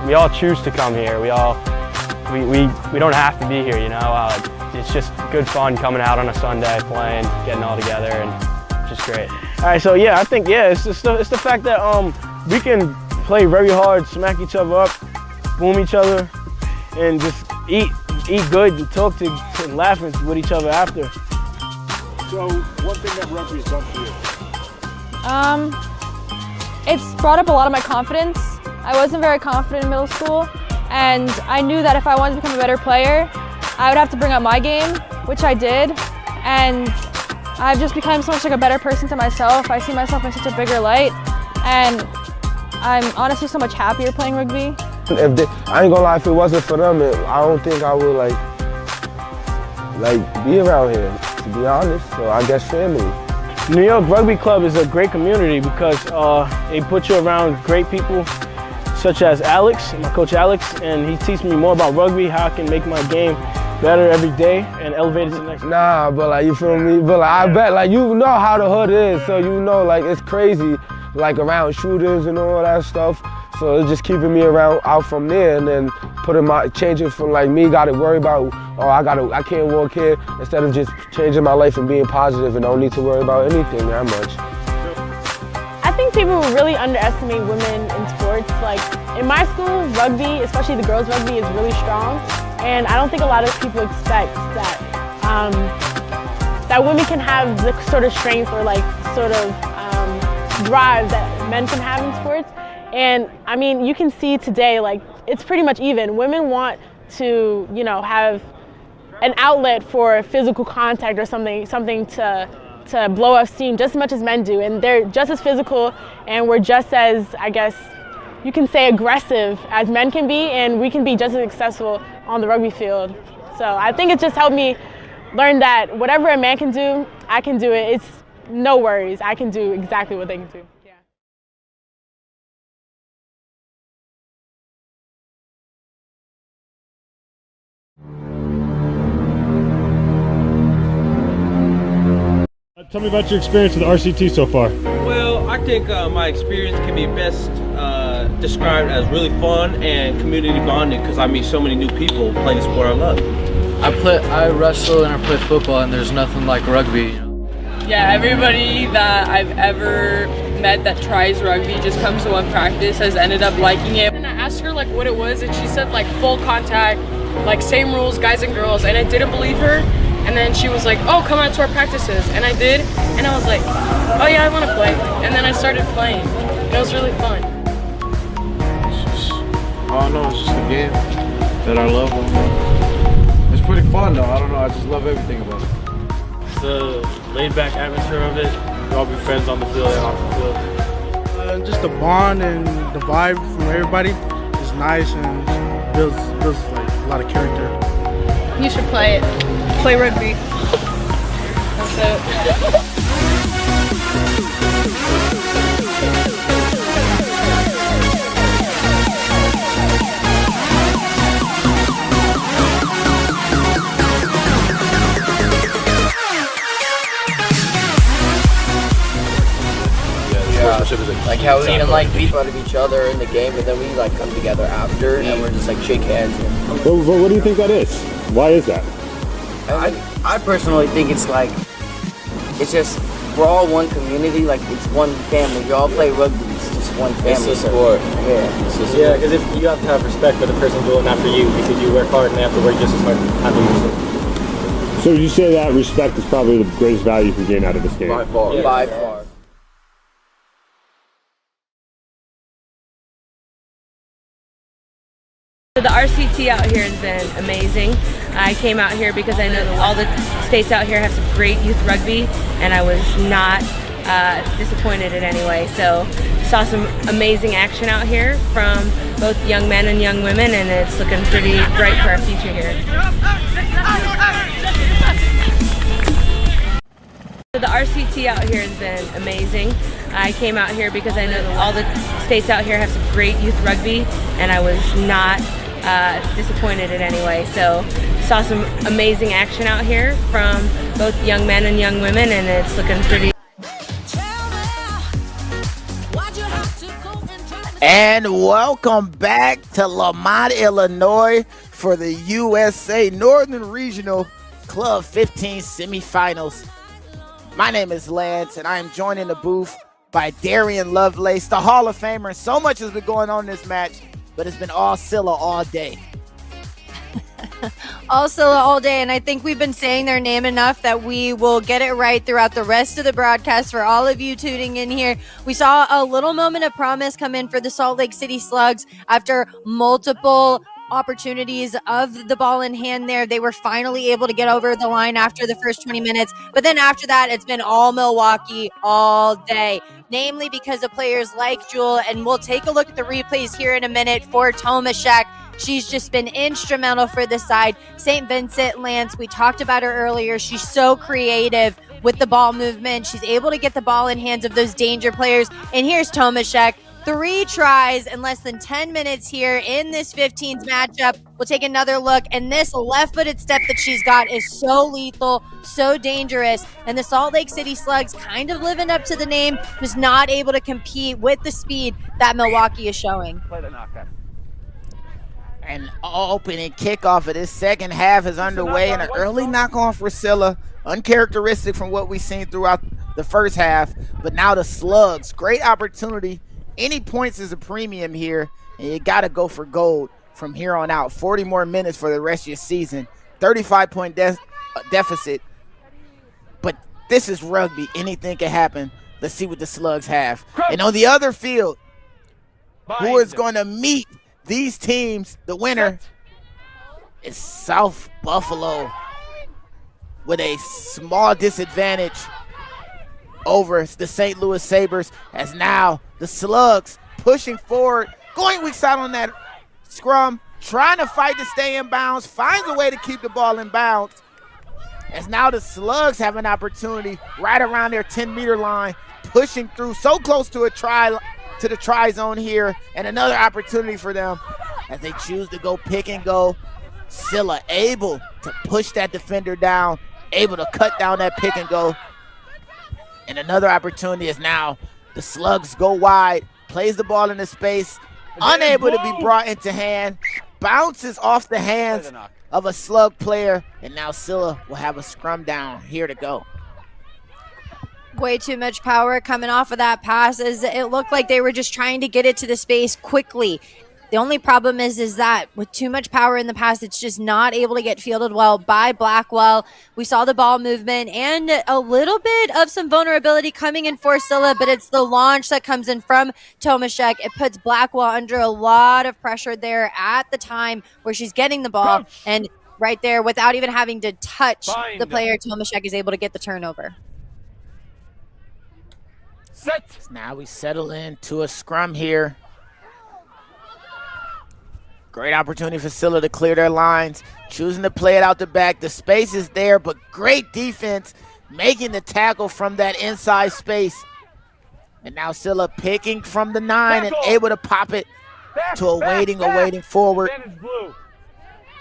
We all choose to come here. We don't have to be here, you know. It's just good fun coming out on a Sunday, playing, getting all together, and just great. All right, so yeah, I think it's the fact that we can play very hard, smack each other up, boom each other, and just eat good and talk to and laugh with each other after. So, one thing that rugby's done for you? It's brought up a lot of my confidence. I wasn't very confident in middle school, and I knew that if I wanted to become a better player, I would have to bring up my game, which I did, and I've just become so much like a better person to myself. I see myself in such a bigger light, and I'm honestly so much happier playing rugby. I ain't gonna lie, if it wasn't for them, I don't think I would like be around here, to be honest. So I guess family. New York Rugby Club is a great community because they put you around great people such as Alex, my coach Alex, and he teaches me more about rugby, how I can make my game better every day and elevate it to the next. Nah, but like, you feel me? But like, I bet like you know how the hood is, so you know like it's crazy, like around shooters and all that stuff. So it's just keeping me out from there, and then changing from like me got to worry about, I can't walk here, instead of just changing my life and being positive and don't need to worry about anything that much. I think people really underestimate women in sports. Like in my school, rugby, especially the girls' rugby, is really strong, and I don't think a lot of people expect that that women can have the sort of strength or like sort of drive that men can have in sports. And I mean, you can see today, like it's pretty much even. Women want to, you know, have an outlet for physical contact or something to blow off steam just as much as men do, and they're just as physical, and we're just as, I guess, you can say aggressive as men can be, and we can be just as successful on the rugby field. So I think it just helped me learn that whatever a man can do, I can do it. It's no worries. I can do exactly what they can do. Tell me about your experience with RCT so far. Well, I think my experience can be best described as really fun and community bonding because I meet so many new people playing the sport I love. I wrestle and I play football, and there's nothing like rugby. Yeah, everybody that I've ever met that tries rugby just comes to one practice has ended up liking it. And I asked her like what it was, and she said like full contact, like same rules, guys and girls, and I didn't believe her. And then she was like, "Oh, come out to our practices," and I did, and I was like, "Oh yeah, I want to play," and then I started playing. And it was really fun. I don't know, it's just a game that I love. It's pretty fun though. I don't know, I just love everything about it. The laid-back atmosphere of it. We all be friends on the field and off the field. Just the bond and the vibe from everybody is nice and builds like a lot of character. You should play it. Play rugby. That's it. Like how we can like beat out of each other in the game, but then we like come together after and we're just like shake hands. Well, what do you think that is? Why is that? I personally think it's like, it's just, we're all one community, like it's one family. We all play rugby, it's just one family. It's a sport. Yeah, because if you have to have respect for the person going after you because you work hard and they have to work just as hard after you. So you say that respect is probably the greatest value you can gain out of this game? By far. Yeah. By far. The RCT out here has been amazing. I came out here because I know that all the states out here have some great youth rugby, and I was not disappointed in any way. So saw some amazing action out here from both young men and young women, and it's looking pretty bright for our future here. The RCT out here has been amazing. I came out here because I know that all the states out here have some great youth rugby, and I was not disappointed in any way. So saw some amazing action out here from both young men and young women, and it's looking pretty. And welcome back to Lamont, Illinois for the USA Northern Regional Club 15 semifinals. My name is Lance, and I am joined in the booth by Darian Lovelace, the Hall of Famer. And so much has been going on in this match, but it's been all Scylla all day. All Scylla all day, and I think we've been saying their name enough that we will get it right throughout the rest of the broadcast for all of you tuning in here. We saw a little moment of promise come in for the Salt Lake City Slugs after multiple opportunities of the ball in hand there. They were finally able to get over the line after the first 20 minutes, but then after that, it's been all Milwaukee all day, namely because of players like Jewel, and we'll take a look at the replays here in a minute for Tomaszek. She's just been instrumental for this side. St. Vincent, Lance, we talked about her earlier. She's so creative with the ball movement. She's able to get the ball in hands of those danger players. And here's Tomaszek. 3 tries in less than 10 minutes here in this 15s matchup. We'll take another look, and this left-footed step that she's got is so lethal, so dangerous, and the Salt Lake City Slugs kind of living up to the name, just not able to compete with the speed that Milwaukee is showing. Play the knockout. And opening kickoff of this second half is underway, and an early knock-on for Scylla, uncharacteristic from what we've seen throughout the first half, but now the Slugs, great opportunity. Any points is a premium here, and you got to go for gold from here on out. 40 more minutes for the rest of your season. 35-point deficit. But this is rugby. Anything can happen. Let's see what the Slugs have. And on the other field, who is going to meet these teams, the winner is South Buffalo with a small disadvantage over the St. Louis Sabres, as now the Slugs pushing forward, going weak side on that scrum, trying to fight to stay in bounds, finds a way to keep the ball in bounds, as now the Slugs have an opportunity right around their 10-meter line, pushing through so close to the try zone here, and another opportunity for them as they choose to go pick and go. Scylla able to push that defender down, able to cut down that pick and go. And another opportunity is now the Slugs go wide, plays the ball into space, unable to be brought into hand, bounces off the hands of a Slug player, and now Scylla will have a scrum down here to go. Way too much power coming off of that pass, as it looked like they were just trying to get it to the space quickly. The only problem is that with too much power in the pass, it's just not able to get fielded well by Blackwell. We saw the ball movement and a little bit of some vulnerability coming in for Scylla, but it's the launch that comes in from Tomaszek. It puts Blackwell under a lot of pressure there at the time where she's getting the ball. And right there, without even having to touch the player, Tomaszek is able to get the turnover. Set. Now we settle into a scrum here. Great opportunity for Scylla to clear their lines, choosing to play it out the back. The space is there, but great defense, making the tackle from that inside space. And now Scylla picking from the 9 and able to pop it to a waiting forward.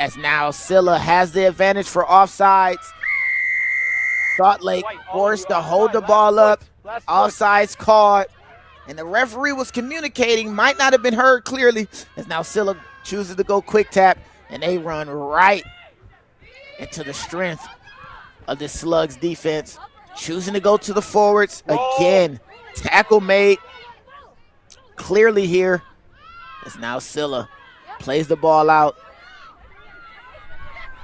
As now Scylla has the advantage for offsides. Salt Lake forced to hold the ball up. Offsides called. And the referee was communicating, might not have been heard clearly, as now Scylla chooses to go quick tap, and they run right into the strength of the Slugs defense, choosing to go to the forwards again. Tackle made clearly here, as now Scylla plays the ball out.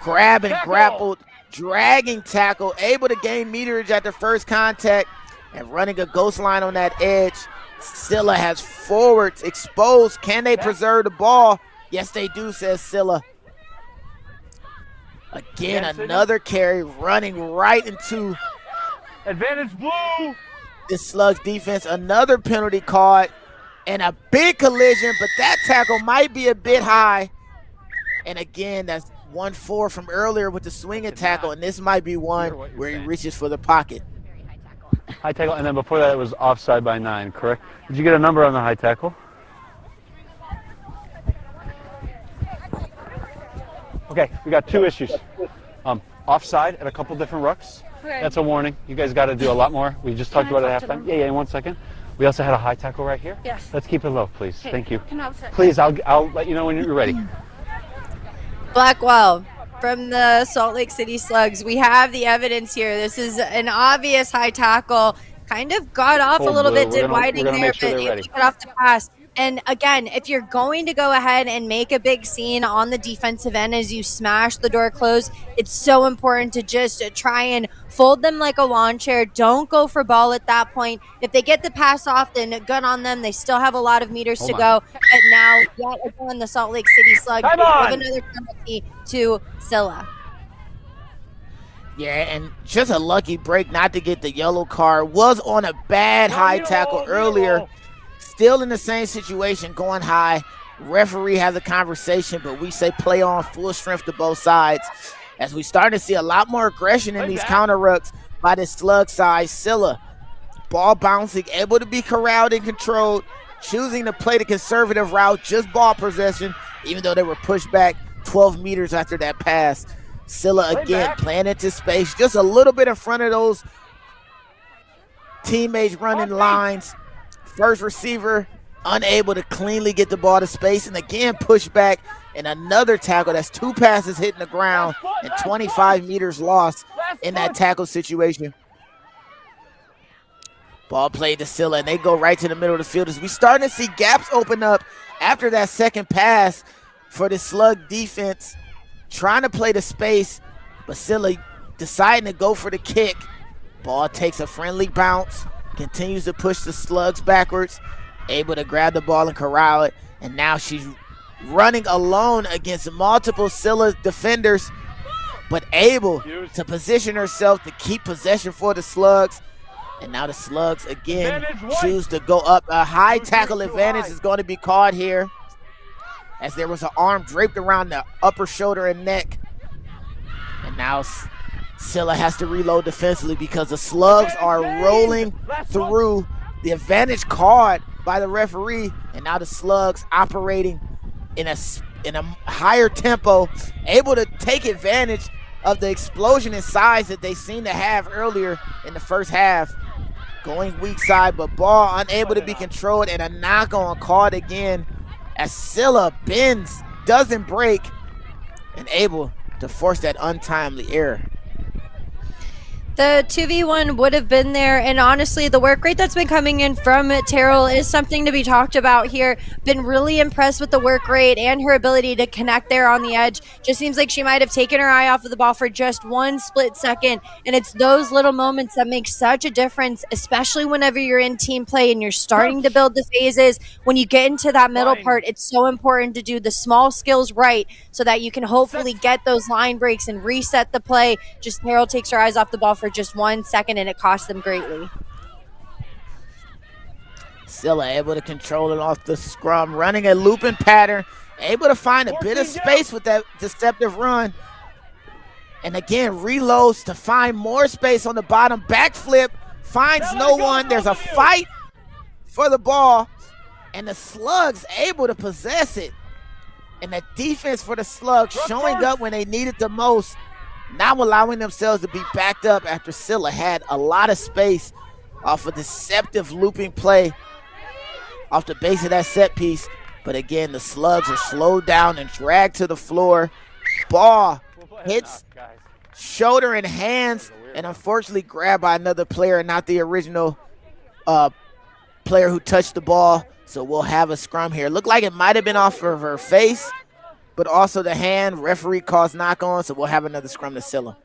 Grab and grappled, dragging tackle, able to gain meterage at the first contact, and running a ghost line on that edge. Scylla has forwards exposed. Can they preserve the ball? Yes, they do, says Scylla. Again, another carry running right into advantage blue. This Slugs defense. Another penalty card and a big collision, but that tackle might be a bit high. And again, that's 1-4 from earlier with the swinging tackle, and this might be one where he reaches for the pocket. High tackle, and then before that it was offside by 9, correct? Did you get a number on the high tackle? Okay, we got 2 issues. Offside at a couple different rucks. Okay. That's a warning. You guys got to do a lot more. We just talked about it at halftime. Yeah, in 1 second. We also had a high tackle right here. Yes. Let's keep it low, please. Okay. Thank you. Please, I'll let you know when you're ready. Blackwell from the Salt Lake City Slugs. We have the evidence here. This is an obvious high tackle. Kind of got off a little bit, did Whiting there, but able to cut off the pass. And again, if you're going to go ahead and make a big scene on the defensive end as you smash the door closed, it's so important to just try and fold them like a lawn chair. Don't go for ball at that point. If they get the pass off, then gun on them. They still have a lot of meters to go. But now, yet again, the Salt Lake City Slugs give another penalty to Scylla. Yeah, and just a lucky break not to get the yellow card. Was on a bad high tackle earlier. Still in the same situation, going high. Referee has a conversation, but we say play on, full strength to both sides. As we start to see a lot more aggression in these counter rucks by the Slug side. Scylla, ball bouncing, able to be corralled and controlled, choosing to play the conservative route, just ball possession, even though they were pushed back 12 meters after that pass. Scylla again playing into space, just a little bit in front of those teammates running lines. First receiver unable to cleanly get the ball to space, and again push back, and another tackle. That's 2 passes hitting the ground and 25 meters lost in that tackle situation. Ball played to Scylla, and they go right to the middle of the field as we starting to see gaps open up after that second pass for the Slug defense, trying to play the space, but Scylla deciding to go for the kick. Ball takes a friendly bounce, continues to push the Slugs backwards, able to grab the ball and corral it, and now she's running alone against multiple Scylla defenders, but able to position herself to keep possession for the Slugs. And now the Slugs again choose to go up. A high tackle advantage is going to be called here, as there was an arm draped around the upper shoulder and neck. And now Scylla has to reload defensively because the Slugs are rolling through. The advantage card by the referee, and now the Slugs operating in a higher tempo, able to take advantage of the explosion in size that they seemed to have earlier in the first half. Going weak side, but ball unable to be controlled, and a knock-on called again as Scylla bends, doesn't break, and able to force that untimely error. The 2v1 would have been there, and honestly, the work rate that's been coming in from Terrell is something to be talked about here. Been really impressed with the work rate and her ability to connect there on the edge. Just seems like she might have taken her eye off of the ball for just one split second, and it's those little moments that make such a difference, especially whenever you're in team play and you're starting to build the phases. When you get into that middle part, it's so important to do the small skills right so that you can hopefully get those line breaks and reset the play. Just Terrell takes her eyes off the ball for just 1 second, and it cost them greatly. Scylla able to control it off the scrum, running a looping pattern, able to find a bit of space with that deceptive run. And again, reloads to find more space on the bottom. Backflip, finds no one. There's a fight for the ball, and the Slugs able to possess it. And the defense for the Slugs showing up when they need it the most, not allowing themselves to be backed up after Scylla had a lot of space off a deceptive looping play off the base of that set piece. But again, the Slugs are slowed down and dragged to the floor. Ball hits shoulder and hands, and unfortunately grabbed by another player, not the original player who touched the ball. So we'll have a scrum here. Looked like it might have been off of her face, but also the hand. Referee calls knock on, so we'll have another scrum to Scylla.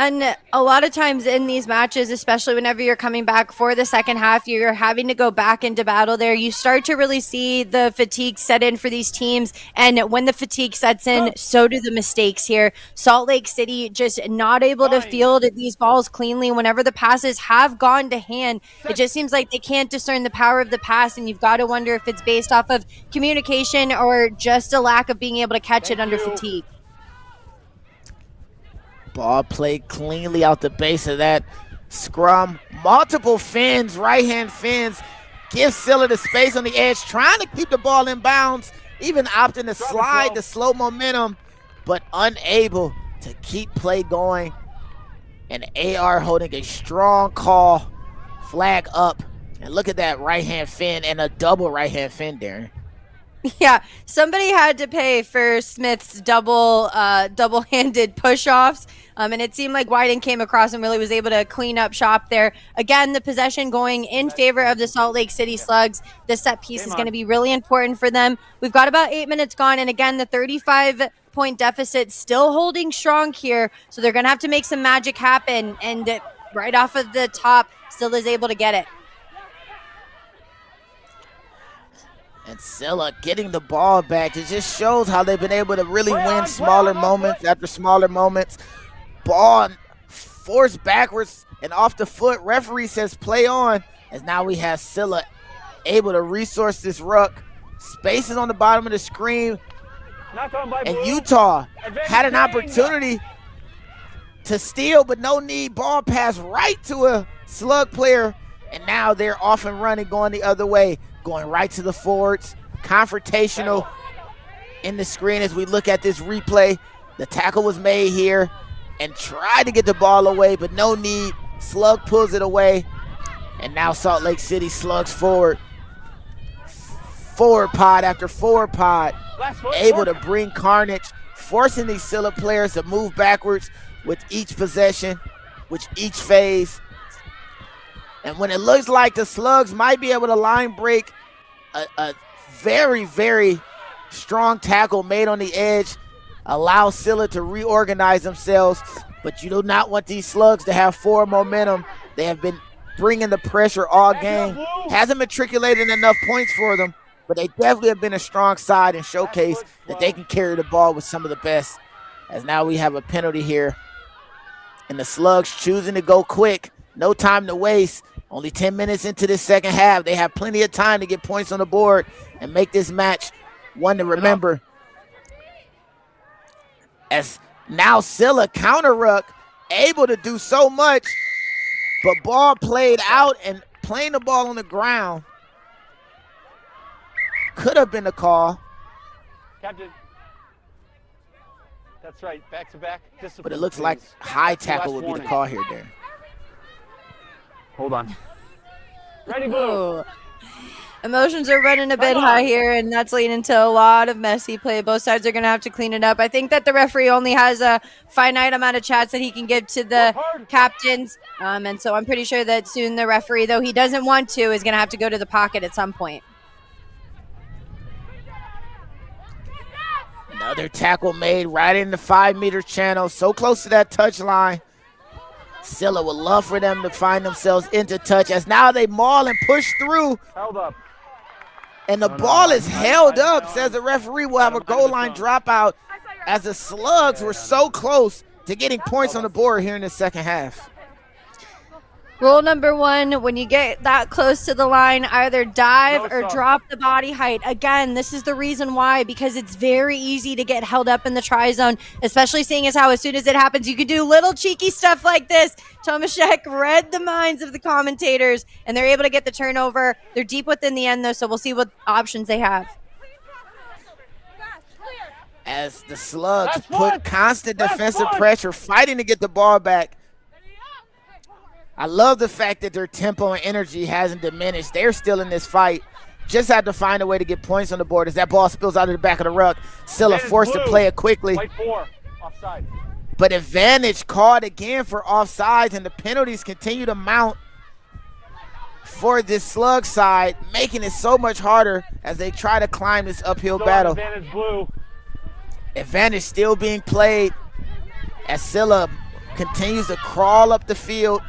And a lot of times in these matches, especially whenever you're coming back for the second half, you're having to go back into battle there. You start to really see the fatigue set in for these teams. And when the fatigue sets in, so do the mistakes here. Salt Lake City just not able to field these balls cleanly. Whenever the passes have gone to hand, it just seems like they can't discern the power of the pass. And you've got to wonder if it's based off of communication or just a lack of being able to catch it under fatigue. Ball played cleanly out the base of that scrum. Multiple fins, right-hand fins. Gives Scylla the space on the edge, trying to keep the ball in bounds, even opting to slide the slow momentum, but unable to keep play going. And AR holding a strong call, flag up. And look at that right-hand fin and a double right-hand fin, Darren. Yeah, somebody had to pay for Smith's double-handed push-offs, and it seemed like Wyden came across and really was able to clean up shop there. Again, the possession going in favor of the Salt Lake City Slugs. The set piece is going to be really important for them. We've got about 8 minutes gone, and again, the 35-point deficit still holding strong here, so they're going to have to make some magic happen, and right off of the top, still is able to get it. And Scylla getting the ball back. It just shows how they've been able to really win smaller moments after smaller moments. Ball forced backwards and off the foot. Referee says play on, as now we have Scylla able to resource this ruck. Spaces on the bottom of the screen. And Utah had an opportunity to steal, but no need. Ball pass right to a Slug player, and now they're off and running, going the other way. Going right to the forwards, confrontational in the screen as we look at this replay. The tackle was made here and tried to get the ball away, but no need. Slug pulls it away, and now Salt Lake City Slugs forward. Forward pod after forward pod, able to bring carnage, forcing these Scylla players to move backwards with each possession, with each phase. And when it looks like the Slugs might be able to line break, a very, very strong tackle made on the edge allows Scylla to reorganize themselves. But you do not want these Slugs to have forward momentum. They have been bringing the pressure all game. Hasn't matriculated enough points for them, but they definitely have been a strong side and showcase that they can carry the ball with some of the best. As now we have a penalty here. And the Slugs choosing to go quick. No time to waste. Only 10 minutes into this second half. They have plenty of time to get points on the board and make this match one to remember. As now Scylla counter ruck, able to do so much, but ball played out and playing the ball on the ground. Could have been a call. Captain. That's right, back to back. But it looks like high tackle would be the call here, Darren. Hold on. Ready, Blue. Ooh. Emotions are running a bit high here, and that's leading to a lot of messy play. Both sides are going to have to clean it up. I think that the referee only has a finite amount of chats that he can give to the captains, and so I'm pretty sure that soon the referee, though he doesn't want to, is going to have to go to the pocket at some point. Another tackle made right in the 5-meter channel, so close to that touch line. Scylla would love for them to find themselves into touch as now they maul and push through. Held up. And the ball is held up, says the referee will have a goal line dropout as the Slugs were so close to getting points on the board here in the second half. Rule number 1, when you get that close to the line, either dive or drop the body height. Again, this is the reason why, because it's very easy to get held up in the try zone, especially seeing as how as soon as it happens, you can do little cheeky stuff like this. Tomaszek read the minds of the commentators, and they're able to get the turnover. They're deep within the end, though, so we'll see what options they have. As the Slugs put constant defensive pressure, fighting to get the ball back. I love the fact that their tempo and energy hasn't diminished. They're still in this fight. Just have to find a way to get points on the board as that ball spills out of the back of the ruck. Scylla forced to play it quickly. White 4, offside. But advantage called again for offsides, and the penalties continue to mount for this Slug side, making it so much harder as they try to climb this uphill battle. Advantage Blue. Advantage still being played as Scylla continues to crawl up the field,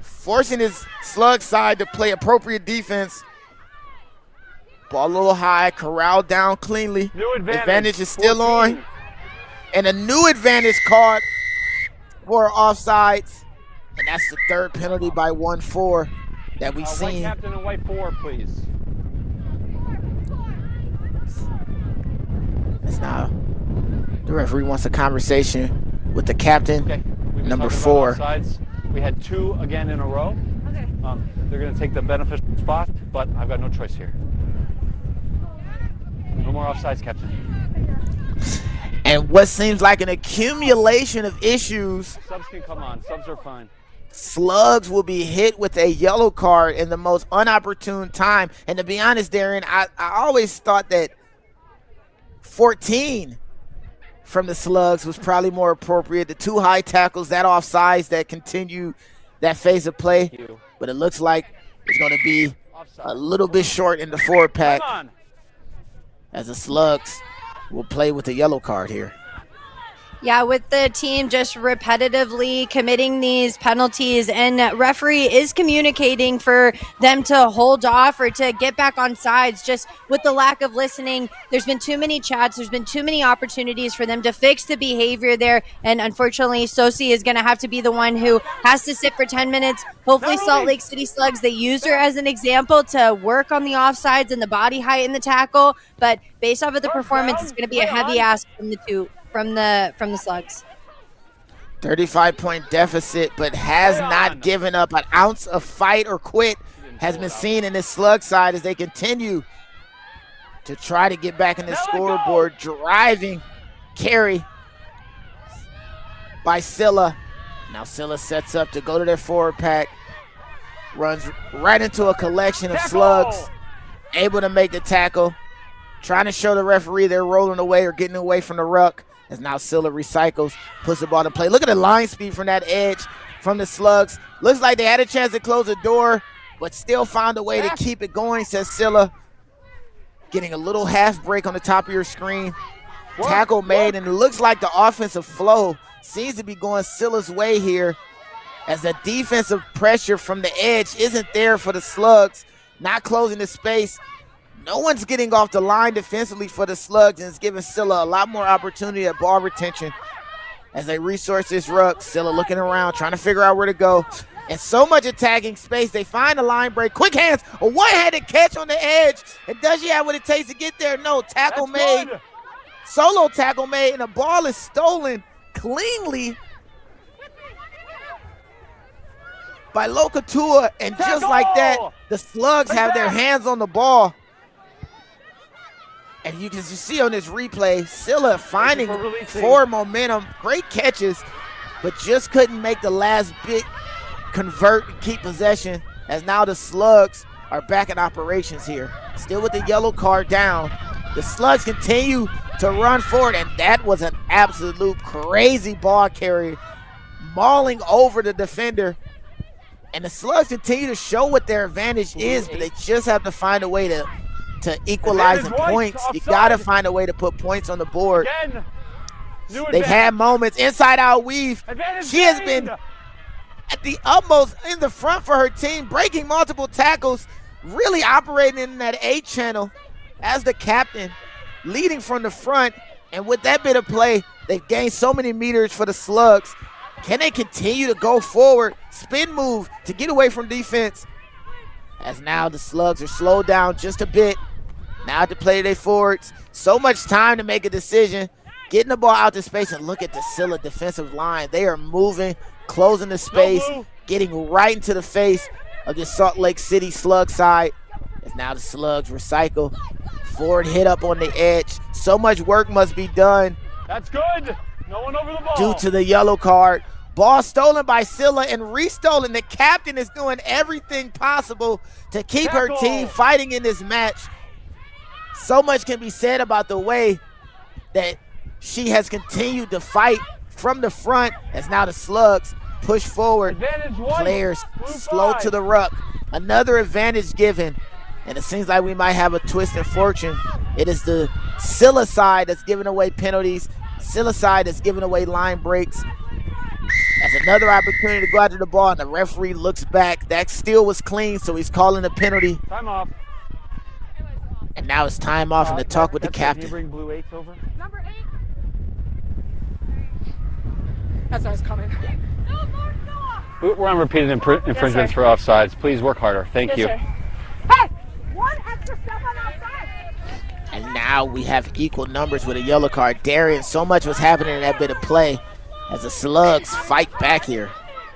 forcing his Slug side to play appropriate defense. Ball a little high, corralled down cleanly. New advantage. Advantage is still 14. on. And a new advantage card for offsides. And that's the third penalty by 1-4 that we've White seen. captain and white 4, please. That's now the referee wants a conversation with the captain, Okay. number 4. Offsides. We had 2 again in a row. Okay. They're going to take the beneficial spot, but I've got no choice here. No more offsides, Captain. And what seems like an accumulation of issues, Subs can come on. Subs are fine. Slugs will be hit with a yellow card in the most unopportune time. And to be honest, Darren, I always thought that 14 from the Slugs was probably more appropriate. The 2 high tackles, that offsides that continue that phase of play. But it looks like it's going to be a little bit short in the forward pack as the Slugs will play with a yellow card here. Yeah, with the team just repetitively committing these penalties, and referee is communicating for them to hold off or to get back on sides. Just with the lack of listening, there's been too many chats, there's been too many opportunities for them to fix the behavior there, and unfortunately Sosi is going to have to be the one who has to sit for 10 minutes. Hopefully Salt Lake City Slugs, they use her as an example to work on the offsides and the body height in the tackle, but based off of the performance, it's going to be a heavy ask from the two. From the Slugs. 35-point deficit, but has not given up an ounce of fight or quit has been seen in this Slug side as they continue to try to get back in the scoreboard. Driving carry by Scylla. Now Scylla sets up to go to their forward pack. Runs right into a collection of Slugs. Able to make the tackle. Trying to show the referee they're rolling away or getting away from the ruck. As now Scylla recycles, puts the ball in play. Look at the line speed from that edge from the Slugs. Looks like they had a chance to close the door, but still found a way to keep it going, says Scylla. Getting a little half break on the top of your screen. Tackle made, and it looks like the offensive flow seems to be going Scylla's way here as the defensive pressure from the edge isn't there for the Slugs. Not closing the space. No one's getting off the line defensively for the Slugs, and it's giving Scylla a lot more opportunity at ball retention as they resource this ruck. Scylla looking around, trying to figure out where to go. And so much attacking space. They find a line break. Quick hands, a one-handed catch on the edge. And does she have what it takes to get there? No, tackle made. Solo tackle made, and the ball is stolen cleanly by Lokatua. And just like that, the Slugs have their hands on the ball. And you can see on this replay, Scylla finding forward momentum, great catches, but just couldn't make the last bit convert and keep possession, as now the Slugs are back in operations here. Still with the yellow card down. The Slugs continue to run forward, and that was an absolute crazy ball carry, mauling over the defender. And the Slugs continue to show what their advantage is, but they just have to find a way to equalize in points. You got to find a way to put points on the board. They've had moments, inside out weave. She has been at the utmost in the front for her team, breaking multiple tackles, really operating in that A channel as the captain, leading from the front. And with that bit of play, they've gained so many meters for the Slugs. Can they continue to go forward, spin move to get away from defense? As now the Slugs are slowed down just a bit. Now to play their forwards. So much time to make a decision. Getting the ball out to space, and look at the Scylla defensive line. They are moving, closing the space, getting right into the face of the Salt Lake City Slug side. As now the Slugs recycle. Forward hit up on the edge. So much work must be done. That's good. No one over the ball. Due to the yellow card. Ball stolen by Scylla and restolen. The captain is doing everything possible to keep her team fighting in this match. So much can be said about the way that she has continued to fight from the front, as now the Slugs push forward. Players slow to the ruck. Another advantage given, and it seems like we might have a twist in fortune. It is the Scylla side that's giving away penalties. Scylla side that's giving away line breaks. That's another opportunity to go after the ball, and the referee looks back. That steal was clean, so he's calling a penalty. Time off. And now it's time off and to talk with the captain. Can you bring blue 8s over? Number 8. That's us coming. We're on repeated infringements for offsides. Please work harder. Thank you. Hey! One extra step on outside. And now we have equal numbers with a yellow card. Darian, so much was happening in that bit of play as the Slugs fight back here.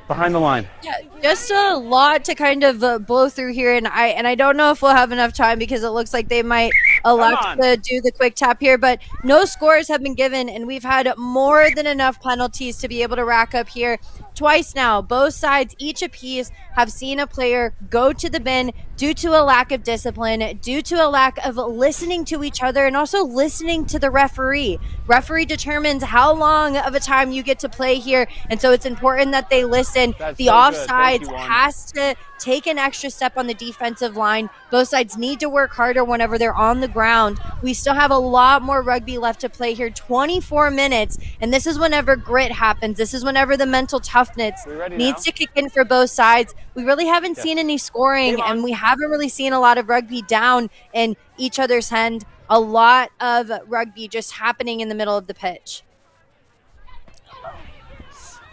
Behind the line. Yeah, just a lot to kind of blow through here, and I don't know if we'll have enough time because it looks like they might elect to do the quick tap here, but no scores have been given, and we've had more than enough penalties to be able to rack up here. Twice now, both sides, each apiece, have seen a player go to the bin due to a lack of discipline, due to a lack of listening to each other, and also listening to the referee. Referee determines how long of a time you get to play here, and so it's important that they listen. The offsides has to take an extra step on the defensive line. Both sides need to work harder whenever they're on the ground. We still have a lot more rugby left to play here, 24 minutes, and this is whenever grit happens. This is whenever the mental toughness needs to kick in for both sides. We really haven't seen any scoring, and we haven't really seen a lot of rugby down in each other's end. A lot of rugby just happening in the middle of the pitch.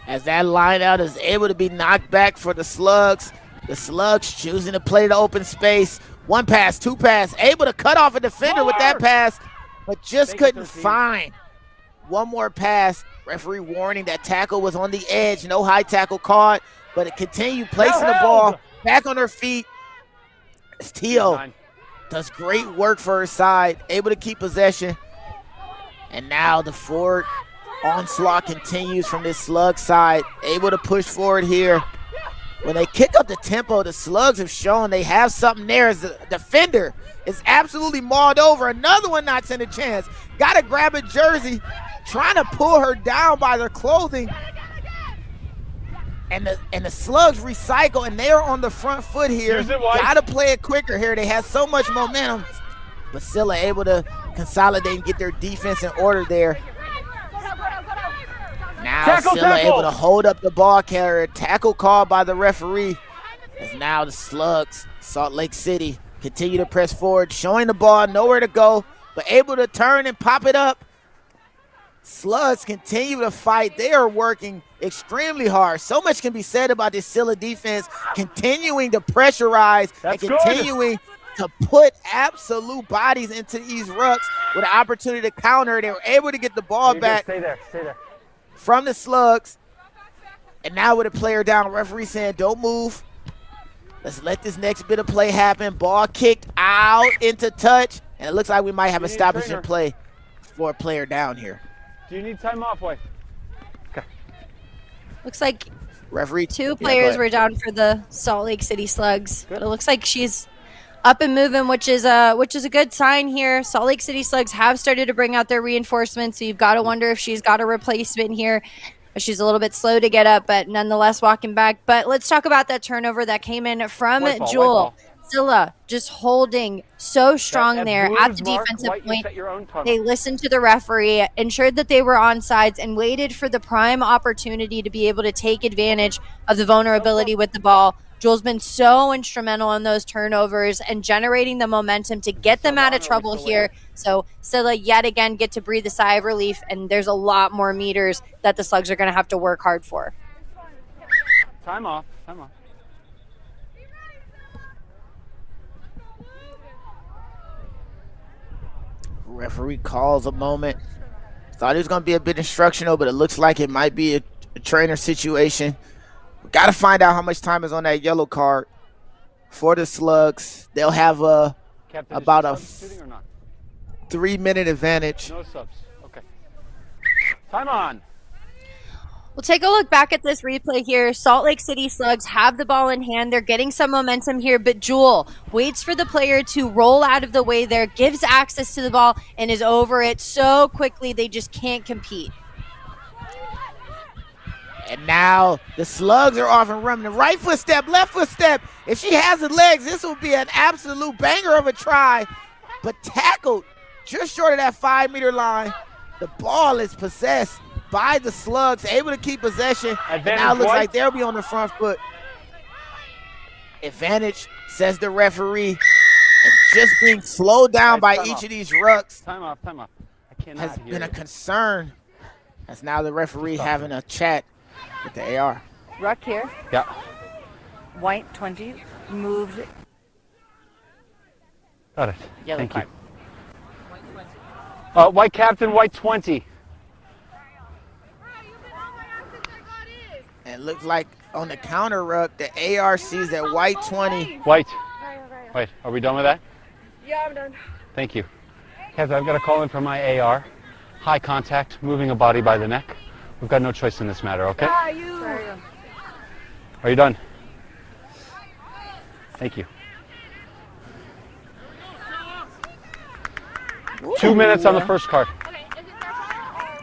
As that line out is able to be knocked back for the Slugs. The Slugs choosing to play the open space. One pass, two pass, able to cut off a defender with that pass, but just couldn't find one more pass. Referee warning that tackle was on the edge. No high tackle caught, but it continued placing the ball back on her feet. Teal does great work for her side, able to keep possession. And now the forward onslaught continues from this Slug side, able to push forward here. When they kick up the tempo, the Slugs have shown they have something there as the defender is absolutely mauled over. Another one not stand a chance. Got to grab a jersey, trying to pull her down by their clothing. And the Slugs recycle, and they are on the front foot here. Got to play it quicker here. They have so much momentum. But Scylla able to consolidate and get their defense in order there. Now Scylla able to hold up the ball carrier. Tackle called by the referee. As now the Slugs, Salt Lake City, continue to press forward, showing the ball, nowhere to go, but able to turn and pop it up. Slugs continue to fight. They are working extremely hard. So much can be said about this Scylla defense, continuing to pressurize and continuing to put absolute bodies into these rucks with an opportunity to counter. They were able to get the ball back. Stay there. From the Slugs. And now with a player down, referee saying don't move. Let's let this next bit of play happen. Ball kicked out into touch. And it looks like we might have a stoppage in play for a player down here. Do you need time off, boy? Okay. Looks like Referee. Two players were down for the Salt Lake City Slugs, but it looks like she's up and moving, which is a good sign here. Salt Lake City Slugs have started to bring out their reinforcements, so you've got to wonder if she's got a replacement here. She's a little bit slow to get up, but nonetheless walking back. But let's talk about that turnover that came in from Jewel. Scylla just holding so strong there at the defensive point. They listened to the referee, ensured that they were on sides, and waited for the prime opportunity to be able to take advantage of the vulnerability with the ball. Jewel's been so instrumental in those turnovers and generating the momentum to get them out of trouble here. So Scylla yet again get to breathe a sigh of relief, and there's a lot more meters that the Slugs are going to have to work hard for. Time off. Time off. Referee calls a moment. Thought it was going to be a bit instructional, but it looks like it might be a trainer situation. We got to find out how much time is on that yellow card for the Slugs. They'll have about a 3-minute advantage. No subs. Okay. Time on. We'll take a look back at this replay here. Salt Lake City Slugs have the ball in hand. They're getting some momentum here, but Jewel waits for the player to roll out of the way there, gives access to the ball, and is over it so quickly they just can't compete. And now the Slugs are off and running. Right footstep, left footstep. If she has the legs, this will be an absolute banger of a try. But tackled just short of that 5-meter line. The ball is possessed by the Slugs, able to keep possession. And now it looks like they'll be on the front foot. Advantage, says the referee. And just being slowed down by each of these rucks has been a concern. As now the referee having a chat with the AR. Ruck here. Yeah. White 20 moved. Got it. Yellow Thank card. you. White captain, white 20. And it looks like on the counter ruck, the AR sees that white 20. White. Wait, are we done with that? Yeah, I'm done. Thank you. Kevin, I've got a call in from my AR. High contact, moving a body by the neck. We've got no choice in this matter, okay? Are you done? Thank you. 2 minutes on the first card.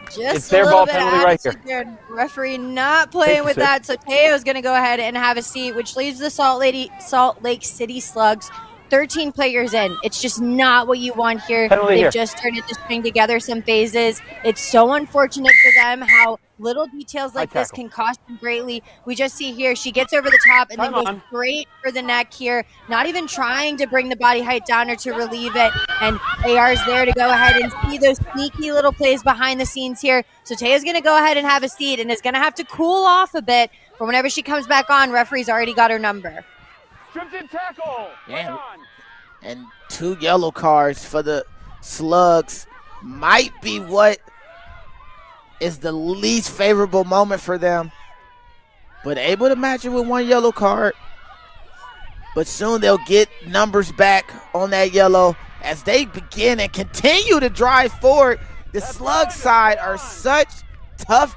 Just it's their ball penalty right here. There. Referee not playing with that, so Teo's going to go ahead and have a seat, which leaves the Salt Lake City Slugs 13 players in. It's just not what you want here. They've just started to string together some phases. It's so unfortunate for them how little details like this can cost them greatly. We just see here she gets over the top and then goes straight for the neck here, not even trying to bring the body height down or to relieve it. And AR's there to go ahead and see those sneaky little plays behind the scenes here. So Taya's going to go ahead and have a seat and is going to have to cool off a bit. For whenever she comes back on, referee's already got her number. Stripped in tackle. Yeah. And 2 yellow cards for the Slugs might be what is the least favorable moment for them. But able to match it with 1 yellow card. But soon they'll get numbers back on that yellow as they begin and continue to drive forward. The Slug side are such tough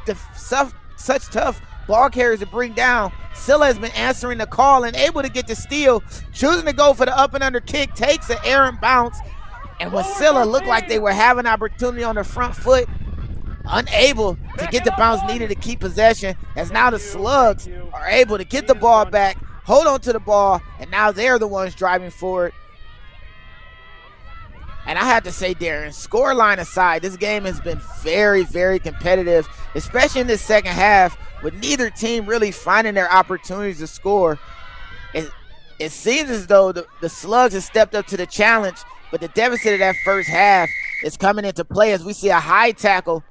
ball carriers to bring down. Scylla has been answering the call and able to get the steal, choosing to go for the up and under kick, takes an errant bounce. And when Scylla looked like they were having opportunity on the front foot, unable to get the bounce needed to keep possession, as now the Slugs are able to get the ball back, hold on to the ball, and now they're the ones driving forward. And I have to say, Darren, scoreline aside, this game has been very, very competitive, especially in this second half, with neither team really finding their opportunities to score. It seems as though the Slugs have stepped up to the challenge, but the deficit of that first half is coming into play as we see a high tackle,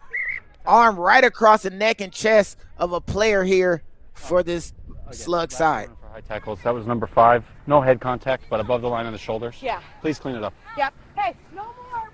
arm right across the neck and chest of a player here for this Slug side. For high tackles, that was number 5. No head contact, but above the line on the shoulders. Yeah. Please clean it up. Yep. Hey, no more.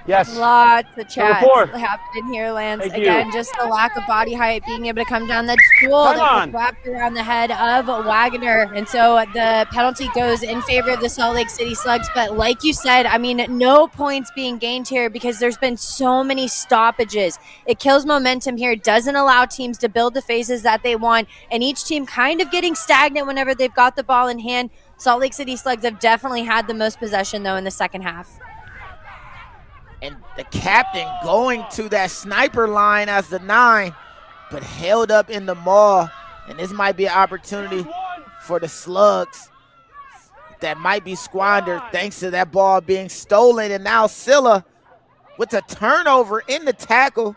Yes. Lots of chats 4. happening here, Lance. Thank you. Again, just the lack of body height, being able to come down that stool Come that on. was wrapped around the head of Wagner. And so the penalty goes in favor of the Salt Lake City Slugs. But like you said, I mean, no points being gained here because there's been so many stoppages. It kills momentum here, doesn't allow teams to build the phases that they want, and each team kind of getting stagnant whenever they've got the ball in hand. Salt Lake City Slugs have definitely had the most possession, though, in the second half. And the captain going to that sniper line as the 9, but held up in the maul. And this might be an opportunity for the Slugs that might be squandered thanks to that ball being stolen. And now Scylla with a turnover in the tackle.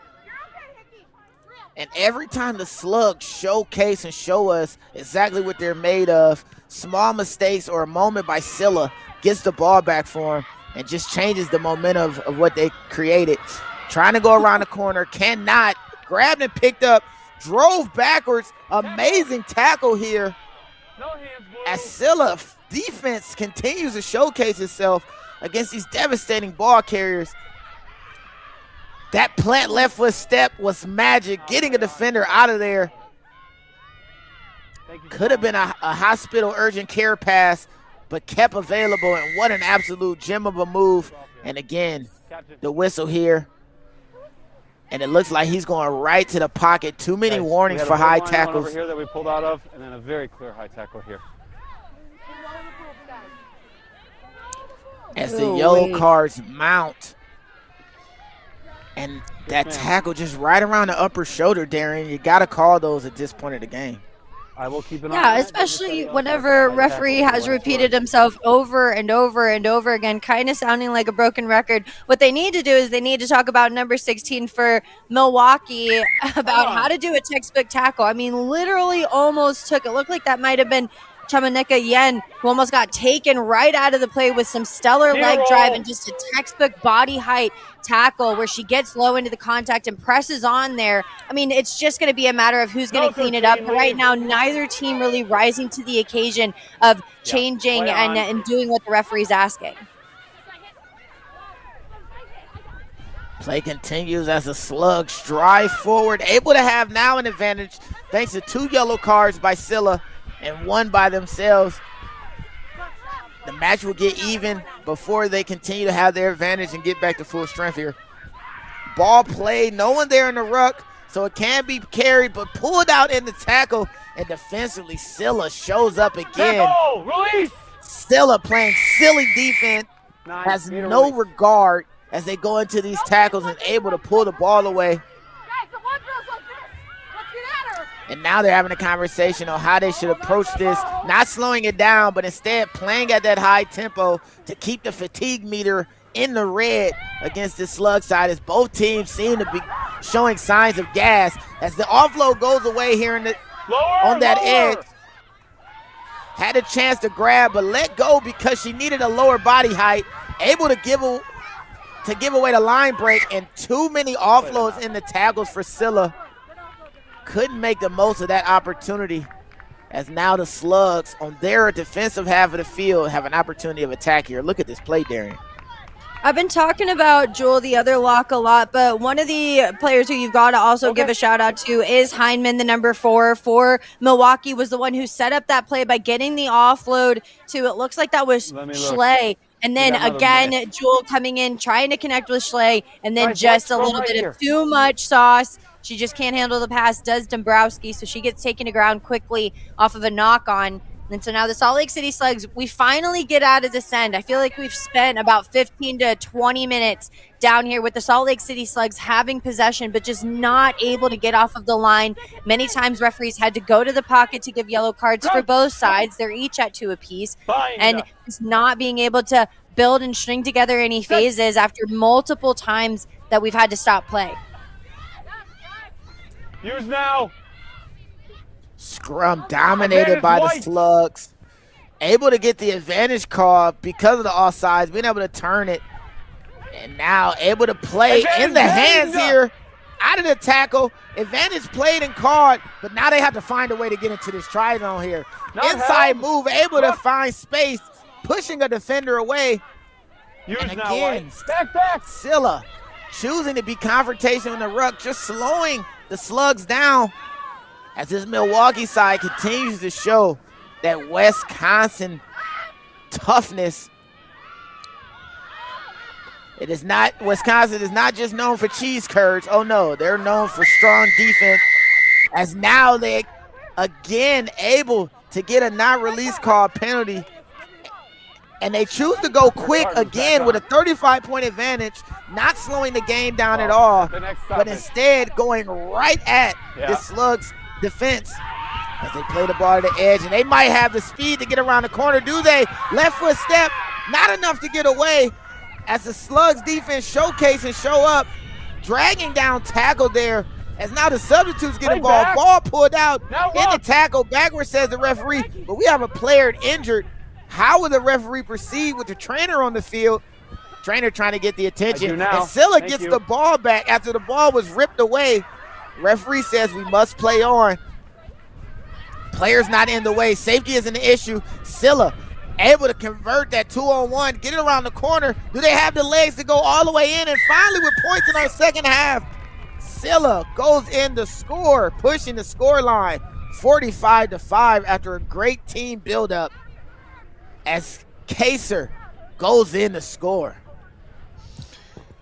And every time the Slugs showcase and show us exactly what they're made of, small mistakes or a moment by Scylla gets the ball back for him and just changes the momentum of what they created. Trying to go around the corner, cannot. Grabbed and picked up, drove backwards. Amazing tackle here. As Scylla defense continues to showcase itself against these devastating ball carriers. That plant left foot step was magic, getting a defender out of there. Could have been a hospital urgent care pass, but kept available, and what an absolute gem of a move. And again, the whistle here. And it looks like he's going right to the pocket. Too many warnings for high tackles. Over here that we pulled out of, and then a very clear high tackle here. As the yellow cards mount. And that tackle just right around the upper shoulder, Darren. You got to call those at this point of the game. I will keep an eye on Yeah, that. especially whenever referee has repeated himself over and over and over again, kind of sounding like a broken record. What they need to do is they need to talk about number 16 for Milwaukee, about how to do a textbook tackle. I mean, literally almost took it. Looked like that might have been Chamanika Yen, who almost got taken right out of the play with some stellar leg drive and just a textbook body height tackle where she gets low into the contact and presses on there. I mean, it's just going to be a matter of who's going to clean it up. But right now, neither team really rising to the occasion of changing and doing what the referee's asking. Play continues as the Slugs drive forward, able to have now an advantage thanks to 2 yellow cards by Scylla and 1 by themselves. The match will get even before they continue to have their advantage and get back to full strength here. Ball played, no one there in the ruck, so it can be carried, but pulled out in the tackle, and defensively, Scylla shows up again. Scylla playing silly defense, has no regard as they go into these tackles and able to pull the ball away. And now they're having a conversation on how they should approach this, not slowing it down, but instead playing at that high tempo to keep the fatigue meter in the red against the Slug side, as both teams seem to be showing signs of gas. As the offload goes away here in the, on that edge. Had a chance to grab, but let go because she needed a lower body height, able to give away the line break, and too many offloads in the tackles for Scylla. Couldn't make the most of that opportunity, as now the Slugs on their defensive half of the field have an opportunity of attack here. Look at this play, Darian. I've been talking about Jewel, the other lock, a lot, but one of the players who you've got to also give a shout out to is Heineman, the number 4 for Milwaukee, was the one who set up that play by getting the offload to, it looks like that was Schley. And then again, Jewel coming in, trying to connect with Schley, and then just a little bit of too much sauce. She just can't handle the pass, does Dombrowski, so she gets taken to ground quickly off of a knock-on. And so now the Salt Lake City Slugs, we finally get out of this end. I feel like we've spent about 15 to 20 minutes down here with the Salt Lake City Slugs having possession, but just not able to get off of the line. Many times referees had to go to the pocket to give yellow cards for both sides. They're each at 2 apiece. And just not being able to build and string together any phases after multiple times that we've had to stop play. Use now. Scrum dominated by the Slugs. Able to get the advantage call because of the offsides, being able to turn it. And now able to play in the hands here, out of the tackle. Advantage played and called, but now they have to find a way to get into this try zone here. Inside move, able to find space, pushing a defender away. And again, Scylla choosing to be confrontational in the ruck, just slowing the Slugs down as this Milwaukee side continues to show that Wisconsin toughness. Wisconsin is not just known for cheese curds. Oh no, they're known for strong defense, as now they again able to get a not-release call penalty. And they choose to go quick again with a 35-point advantage, not slowing the game down at all, but instead going right at the Slugs defense as they play the ball to the edge. And they might have the speed to get around the corner. Do they? Left foot step, not enough to get away as the Slugs defense showcase and show up, dragging down tackle there. As now the substitutes get involved. Ball pulled out in the tackle. Backward, says the referee, but we have a player injured. How will the referee proceed with the trainer on the field? Trainer trying to get the attention. And Scylla gets the ball back after the ball was ripped away. Referee says we must play on. Players not in the way. Safety isn't an issue. Scylla able to convert that 2-on-1, get it around the corner. Do they have the legs to go all the way in? And finally with points in our second half, Scylla goes in to score, pushing the score line 45-5 after a great team buildup as Kaser goes in to score.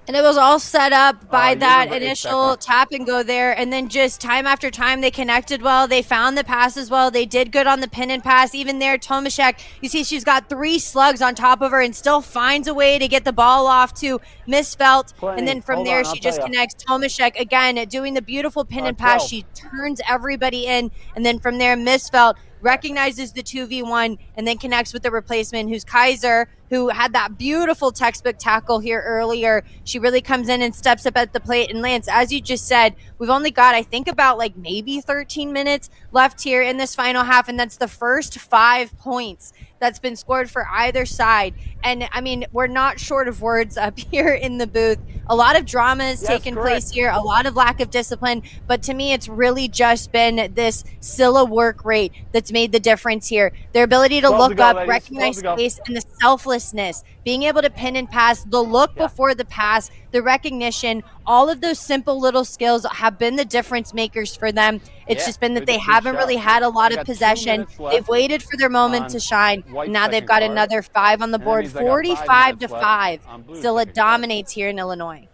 And it was all set up by that initial tap and go there. And then just time after time, they connected well. They found the passes well. They did good on the pin and pass. Even there, Tomaszek, you see she's got 3 Slugs on top of her and still finds a way to get the ball off to Misfelt. And then from there, she just connects. Tomaszek, again, doing the beautiful pin and pass. She turns everybody in. And then from there, Misfelt recognizes the 2v1 and then connects with the replacement, who's Kaiser, who had that beautiful textbook tackle here earlier. She really comes in and steps up at the plate. And Lance, as you just said, we've only got, I think, about like maybe 13 minutes left here in this final half, and that's the first 5 points that's been scored for either side. And I mean, we're not short of words up here in the booth. A lot of drama has taken place here, a lot of lack of discipline, but to me, it's really just been this Scylla work rate that's made the difference here. Their ability to look up, recognize space, and the selflessness, being able to pin and pass, the look before the pass, the recognition, all of those simple little skills have been the difference makers for them. It's just been that they haven't really had a lot of possession. They've waited for their moment to shine. Now they've got another 5 on the board, 45-5. Scylla dominates here in Illinois.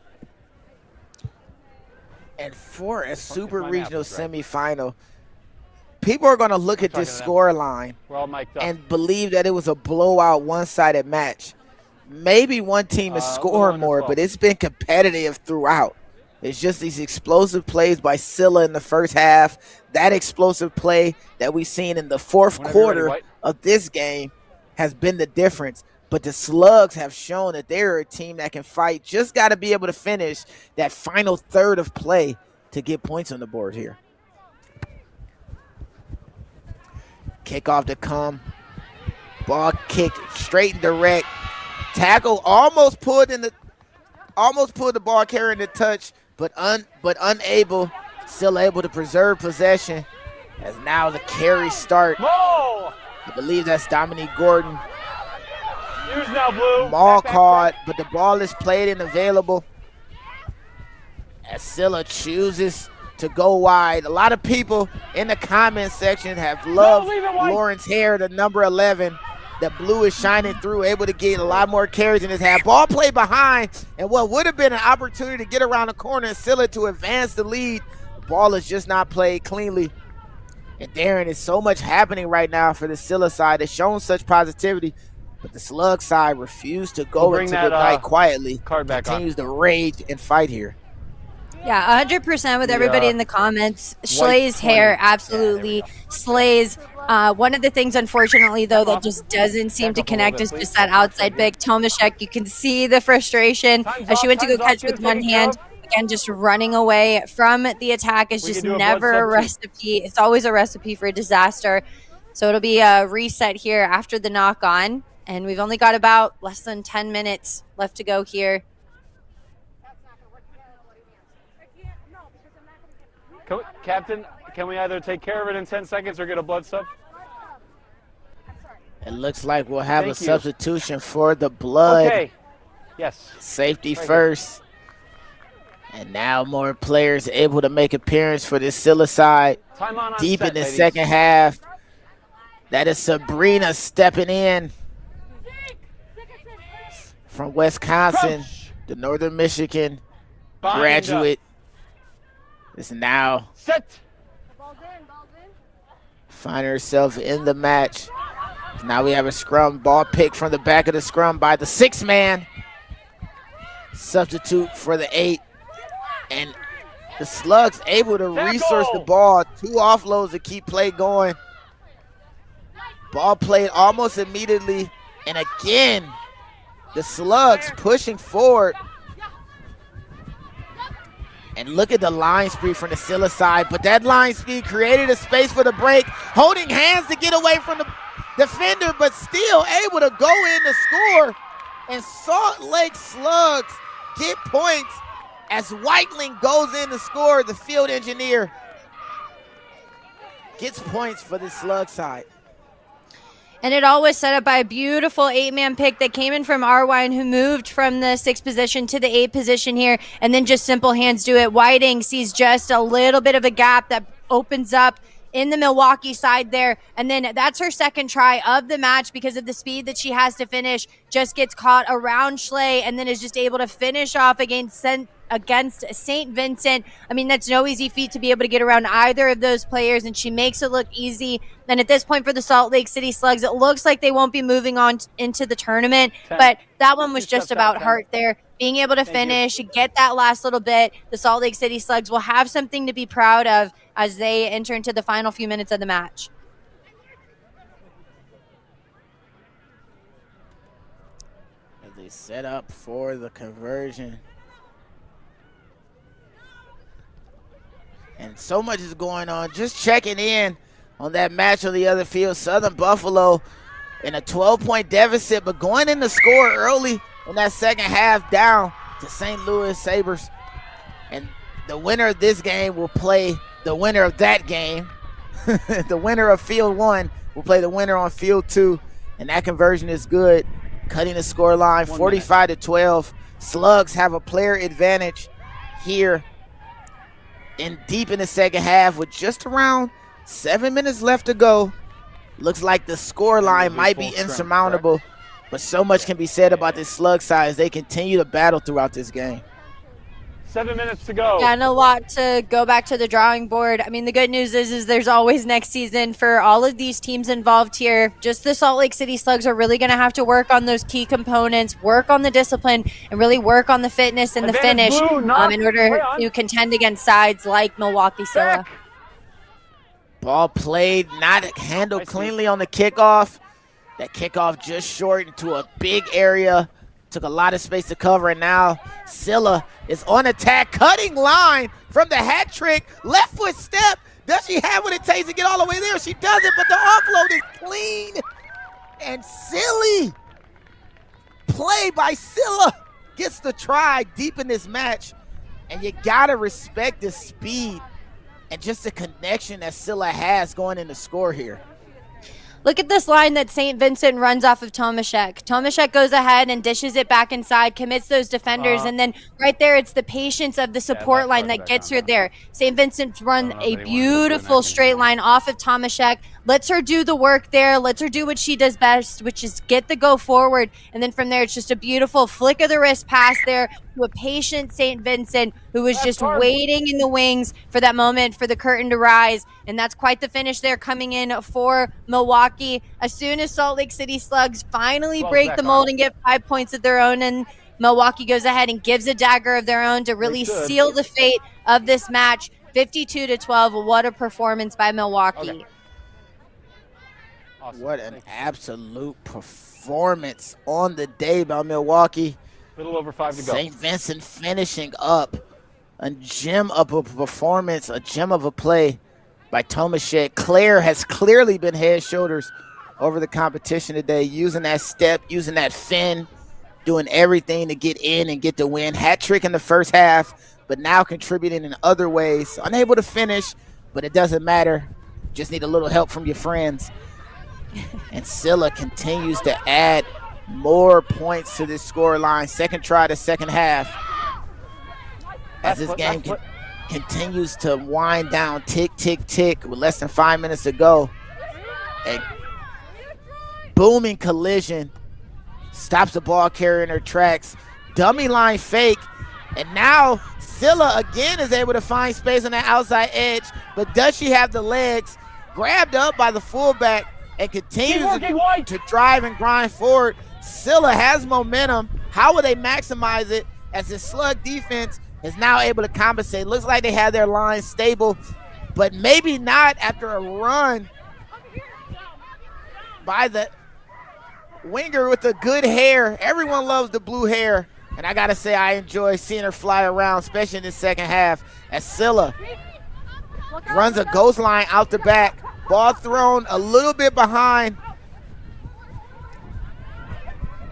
And for a super regional semifinal, people are going to look at this score line and believe that it was a blowout, one-sided match. Maybe one team has scored more, but it's been competitive throughout. It's just these explosive plays by Scylla in the first half, that explosive play that we've seen in the fourth quarter of this game has been the difference. But the Slugs have shown that they're a team that can fight. Just got to be able to finish that final third of play to get points on the board here. Kickoff to come. Ball kicked straight and direct. Tackle almost pulled the ball carrier in the touch, but unable. Still able to preserve possession as now the carry start. I believe that's Dominique Gordon. Ball caught, but the ball is played and available as Scylla chooses to go wide. A lot of people in the comment section have loved Lauren's hair, the number 11. The blue is shining through, able to get a lot more carries in his half. Ball play behind, and what would have been an opportunity to get around the corner and Scylla to advance the lead. The ball is just not played cleanly. And Darren, is so much happening right now for the Scylla side. They've shown such positivity, but the Slug side refused to go into the night quietly. Continues to rage and fight here. Yeah, 100% with everybody in the comments. Schlee's hair absolutely slays. One of the things, unfortunately, though, that just doesn't seem to connect is just that outside big. Tomaszek, you can see the frustration as she went to go catch with one hand. Again, just running away from the attack is just never a recipe. It's always a recipe for disaster. So it'll be a reset here after the knock on. And we've only got about less than 10 minutes left to go here. Captain, can we either take care of it in 10 seconds or get a blood sub? It looks like we'll have a substitution for the blood. Okay. Yes. Safety Right first. And now more players able to make appearance for this Scylla side. Time on Deep set, in the ladies. second half. That is Sabrina stepping in from Wisconsin, the Northern Michigan Bind graduate. Is now set. finding herself in the match. Now we have a scrum ball pick from the back of the scrum by the 6-man. Substitute for the 8. And the Slugs able to resource the ball. 2 offloads to keep play going. Ball played almost immediately. And again, the Slugs pushing forward. And look at the line speed from the Scylla side. But that line speed created a space for the break. Holding hands to get away from the defender, but still able to go in to score. And Salt Lake Slugs get points as Whiteling goes in to score. The field engineer gets points for the Slug side. And it all was set up by a beautiful 8-man pick that came in from Arwine, who moved from the 6th position to the 8th position here, and then just simple hands do it. Whiting sees just a little bit of a gap that opens up in the Milwaukee side there, and then that's her second try of the match because of the speed that she has to finish. Just gets caught around Schley and then is just able to finish off against St. Vincent. I mean, that's no easy feat to be able to get around either of those players, and she makes it look easy. And at this point for the Salt Lake City Slugs, it looks like they won't be moving on into the tournament, but that one was just about heart there. Being able to finish, get that last little bit, the Salt Lake City Slugs will have something to be proud of as they enter into the final few minutes of the match. As they set up for the conversion. And so much is going on. Just checking in on that match on the other field. Southern Buffalo in a 12-point deficit, but going in to score early in that second half down to St. Louis Sabres. And the winner of this game will play the winner of that game. The winner of field 1 will play the winner on field 2. And that conversion is good. Cutting the score line 45-12. Slugs have a player advantage here deep in the second half with just around 7 minutes left to go. Looks like the score line might be insurmountable, but so much can be said about this Slug side as they continue to battle throughout this game. 7 minutes to go. Yeah, and a lot to go back to the drawing board. I mean, the good news is there's always next season for all of these teams involved here. Just the Salt Lake City Slugs are really going to have to work on those key components, work on the discipline, and really work on the fitness and the finish in order to contend against sides like Milwaukee Scylla. Ball played, not handled cleanly on the kickoff. That kickoff just short into a big area. Took a lot of space to cover, and now Scylla is on attack. Cutting line from the hat trick. Left foot step. Does she have what it takes to get all the way there? She doesn't, but the offload is clean and silly. Play by Scylla gets the try deep in this match. And you got to respect the speed and just the connection that Scylla has going in the score here. Look at this line that St. Vincent runs off of Tomaszek. Tomaszek goes ahead and dishes it back inside, commits those defenders, and then right there, it's the patience of the support line that gets her there. St. Vincent's run a beautiful straight line off of Tomaszek, lets her do the work there, lets her do what she does best, which is get the go forward, and then from there, it's just a beautiful flick of the wrist pass there to a patient St. Vincent who was just waiting in the wings for that moment for the curtain to rise, and that's quite the finish there coming in for Milwaukee. As soon as Salt Lake City Slugs finally break the mold and get 5 points of their own, and Milwaukee goes ahead and gives a dagger of their own to really seal the fate of this match. 52-12. What a performance by Milwaukee. Okay. Awesome. What an absolute performance on the day by Milwaukee. A little over 5 to go. St. Vincent finishing up a gem of a performance, a gem of a play by Tomaszek. Claire has clearly been head shoulders over the competition today, using that step, using that fin, doing everything to get in and get the win. Hat trick in the first half, but now contributing in other ways. Unable to finish, but it doesn't matter. Just need a little help from your friends. And Scylla continues to add more points to this score line. Second try to second half. As this game continues to wind down, tick, tick, tick, with less than 5 minutes to go. A booming collision stops the ball carrier in her tracks. Dummy line fake, and now Scylla again is able to find space on the outside edge, but does she have the legs? Grabbed up by the fullback and continues to drive and grind forward. Scylla has momentum. How will they maximize it as the Slug defense is now able to compensate? Looks like they have their line stable, but maybe not after a run by the winger with the good hair. Everyone loves the blue hair, and I gotta say I enjoy seeing her fly around, especially in the second half, as Scylla runs a ghost line out the back. Ball thrown a little bit behind,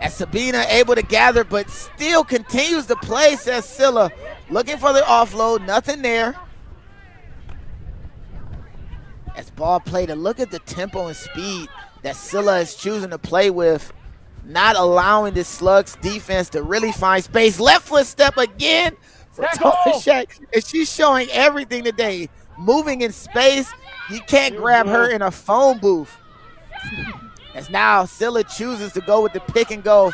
as Sabina able to gather, but still continues to play, says Scylla. Looking for the offload, nothing there. As ball played, and look at the tempo and speed that Scylla is choosing to play with, not allowing this Slugs defense to really find space. Left foot step again for Tomaszek, and she's showing everything today. Moving in space, you can't grab her in a phone booth. As now Scylla chooses to go with the pick and go.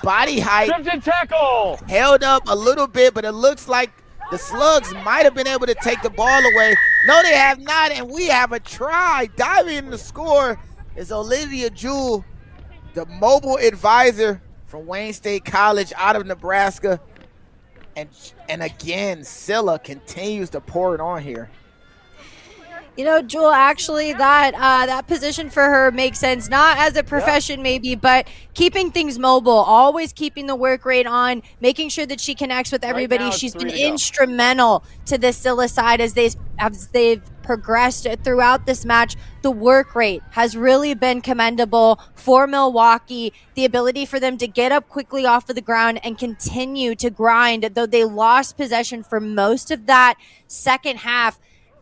Body height tackle held up a little bit, but it looks like the Slugs might have been able to take the ball away. No, they have not, and we have a try. Diving in the score is Olivia Jewell, the mobile advisor from Wayne State College out of Nebraska. And again, Scylla continues to pour it on here. You know, Jewel, actually, that position for her makes sense. Not as a profession, maybe, but keeping things mobile, always keeping the work rate on, making sure that she connects with everybody. Right, she's been instrumental to the Scylla side as they've progressed throughout this match. The work rate has really been commendable for Milwaukee. The ability for them to get up quickly off of the ground and continue to grind, though they lost possession for most of that second half.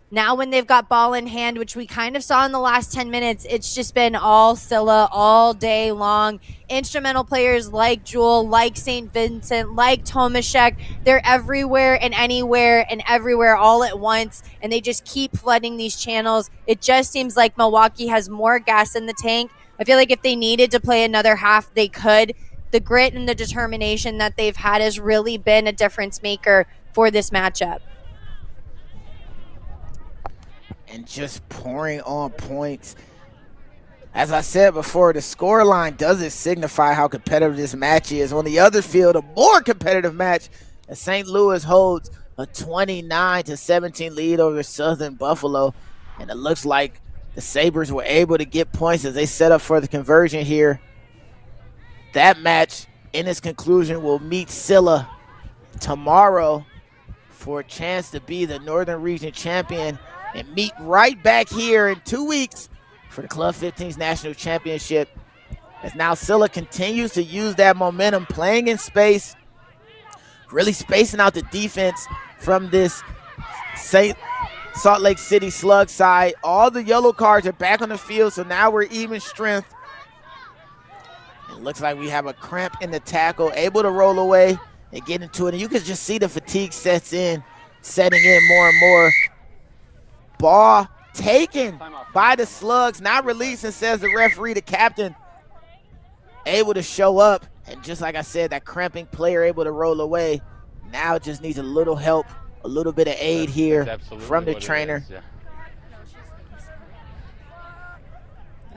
Now when they've got ball in hand, which we kind of saw in the last 10 minutes, it's just been all Scylla all day long. Instrumental players like Jewel, like St. Vincent, like Tomaszek, they're everywhere and anywhere and everywhere all at once, and they just keep flooding these channels. It just seems like Milwaukee has more gas in the tank. I feel like if they needed to play another half, they could. The grit and the determination that they've had has really been a difference maker for this matchup. And just pouring on points. As I said before, the scoreline doesn't signify how competitive this match is. On the other field, a more competitive match as St. Louis holds a 29-17 lead over Southern Buffalo. And it looks like the Sabres were able to get points as they set up for the conversion here. That match, in its conclusion, will meet Scylla tomorrow for a chance to be the Northern Region champion, and meet right back here in 2 weeks for the Club 15's National Championship. As now Scylla continues to use that momentum, playing in space, really spacing out the defense from this Salt Lake City Slug side. All the yellow cards are back on the field, so now we're even strength. It looks like we have a cramp in the tackle, able to roll away and get into it. And you can just see the fatigue setting in more and more. Ball taken by the Slugs, not releasing, says the referee. The captain able to show up, and just like I said, that cramping player able to roll away. Now just needs a little help, a little bit of aid here from the trainer.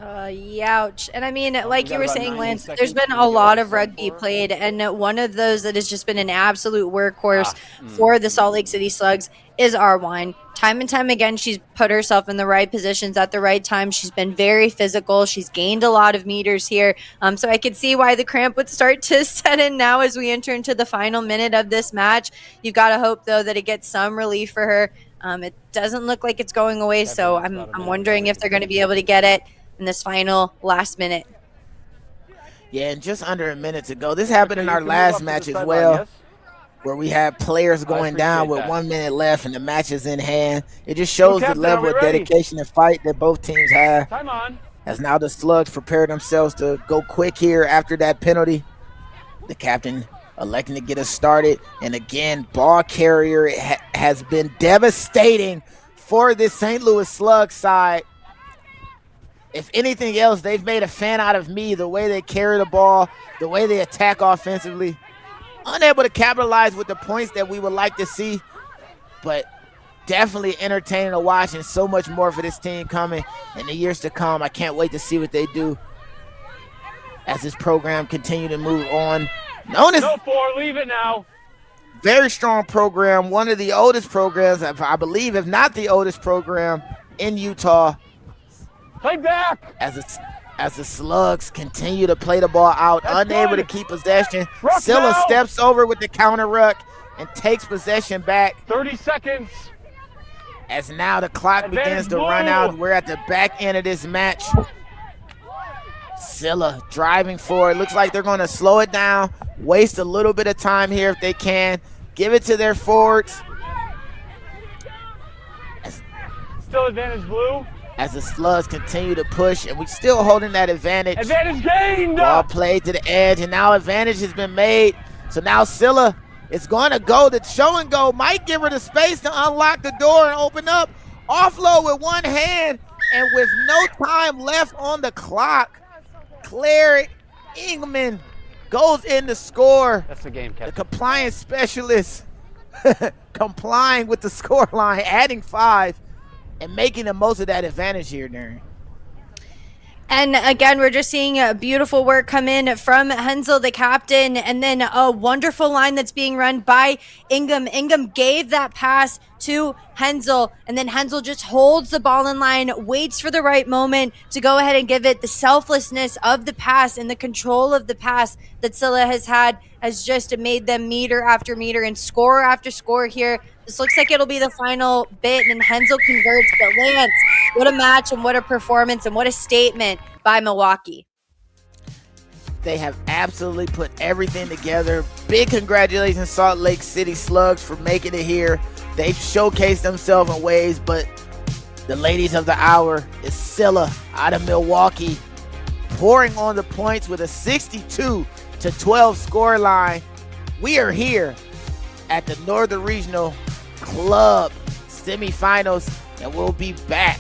Youch. And I mean, like you were saying, Lance, there's been a lot of rugby played, and one of those that has just been an absolute workhorse for the Salt Lake City Slugs is Arwine. Time and time again, she's put herself in the right positions at the right time. She's been very physical. She's gained a lot of meters here. So I could see why the cramp would start to set in now as we enter into the final minute of this match. You've got to hope, though, that it gets some relief for her. It doesn't look like it's going away, so I'm wondering if they're going to be able to get it in this final last minute. Yeah, and just under a minute to go. This happened in our last match as well, where we had players going down with 1 minute left and the match is in hand. It just shows the level of dedication and fight that both teams have. As now the Slugs prepare themselves to go quick here after that penalty. The captain electing to get us started. And again, ball carrier has been devastating for this St. Louis Slugs side. If anything else, they've made a fan out of me, the way they carry the ball, the way they attack offensively. Unable to capitalize with the points that we would like to see, but definitely entertaining to watch, and so much more for this team coming in the years to come. I can't wait to see what they do as this program continue to move on. Known as leave it now. Very strong program, one of the oldest programs, I believe, if not the oldest program in Utah. Play back. As the Slugs continue to play the ball out, unable to keep possession. Scylla steps over with the counter ruck and takes possession back. 30 seconds. As now the clock begins to run out. We're at the back end of this match. Scylla driving forward. Looks like they're going to slow it down, waste a little bit of time here if they can. Give it to their forwards. Still advantage blue. As the Slugs continue to push, and we're still holding that advantage. Advantage gained. Ball played to the edge, and now advantage has been made. So now Scylla is going to go. The show and go might give her the space to unlock the door and open up. Offload with one hand, and with no time left on the clock, Claire Ingman goes in to score. That's the game, Captain. The compliance specialist complying with the scoreline, adding 5. And making the most of that advantage here, Darren. And again, we're just seeing beautiful work come in from Hensel, the captain, and then a wonderful line that's being run by Ingham. Ingham gave that pass to Hensel, and then Hensel just holds the ball in line, waits for the right moment to go ahead and give it. The selflessness of the pass and the control of the pass that Scylla has had has just made them meter after meter and score after score here. This looks like it'll be the final bit, and Hensel converts. But Lance, what a match and what a performance and what a statement by Milwaukee. They have absolutely put everything together. Big congratulations, Salt Lake City Slugs, for making it here. They've showcased themselves in ways, but the ladies of the hour is Scylla out of Milwaukee, pouring on the points with a 62-12 scoreline. We are here at the Northern Regional Club Semifinals, and we'll be back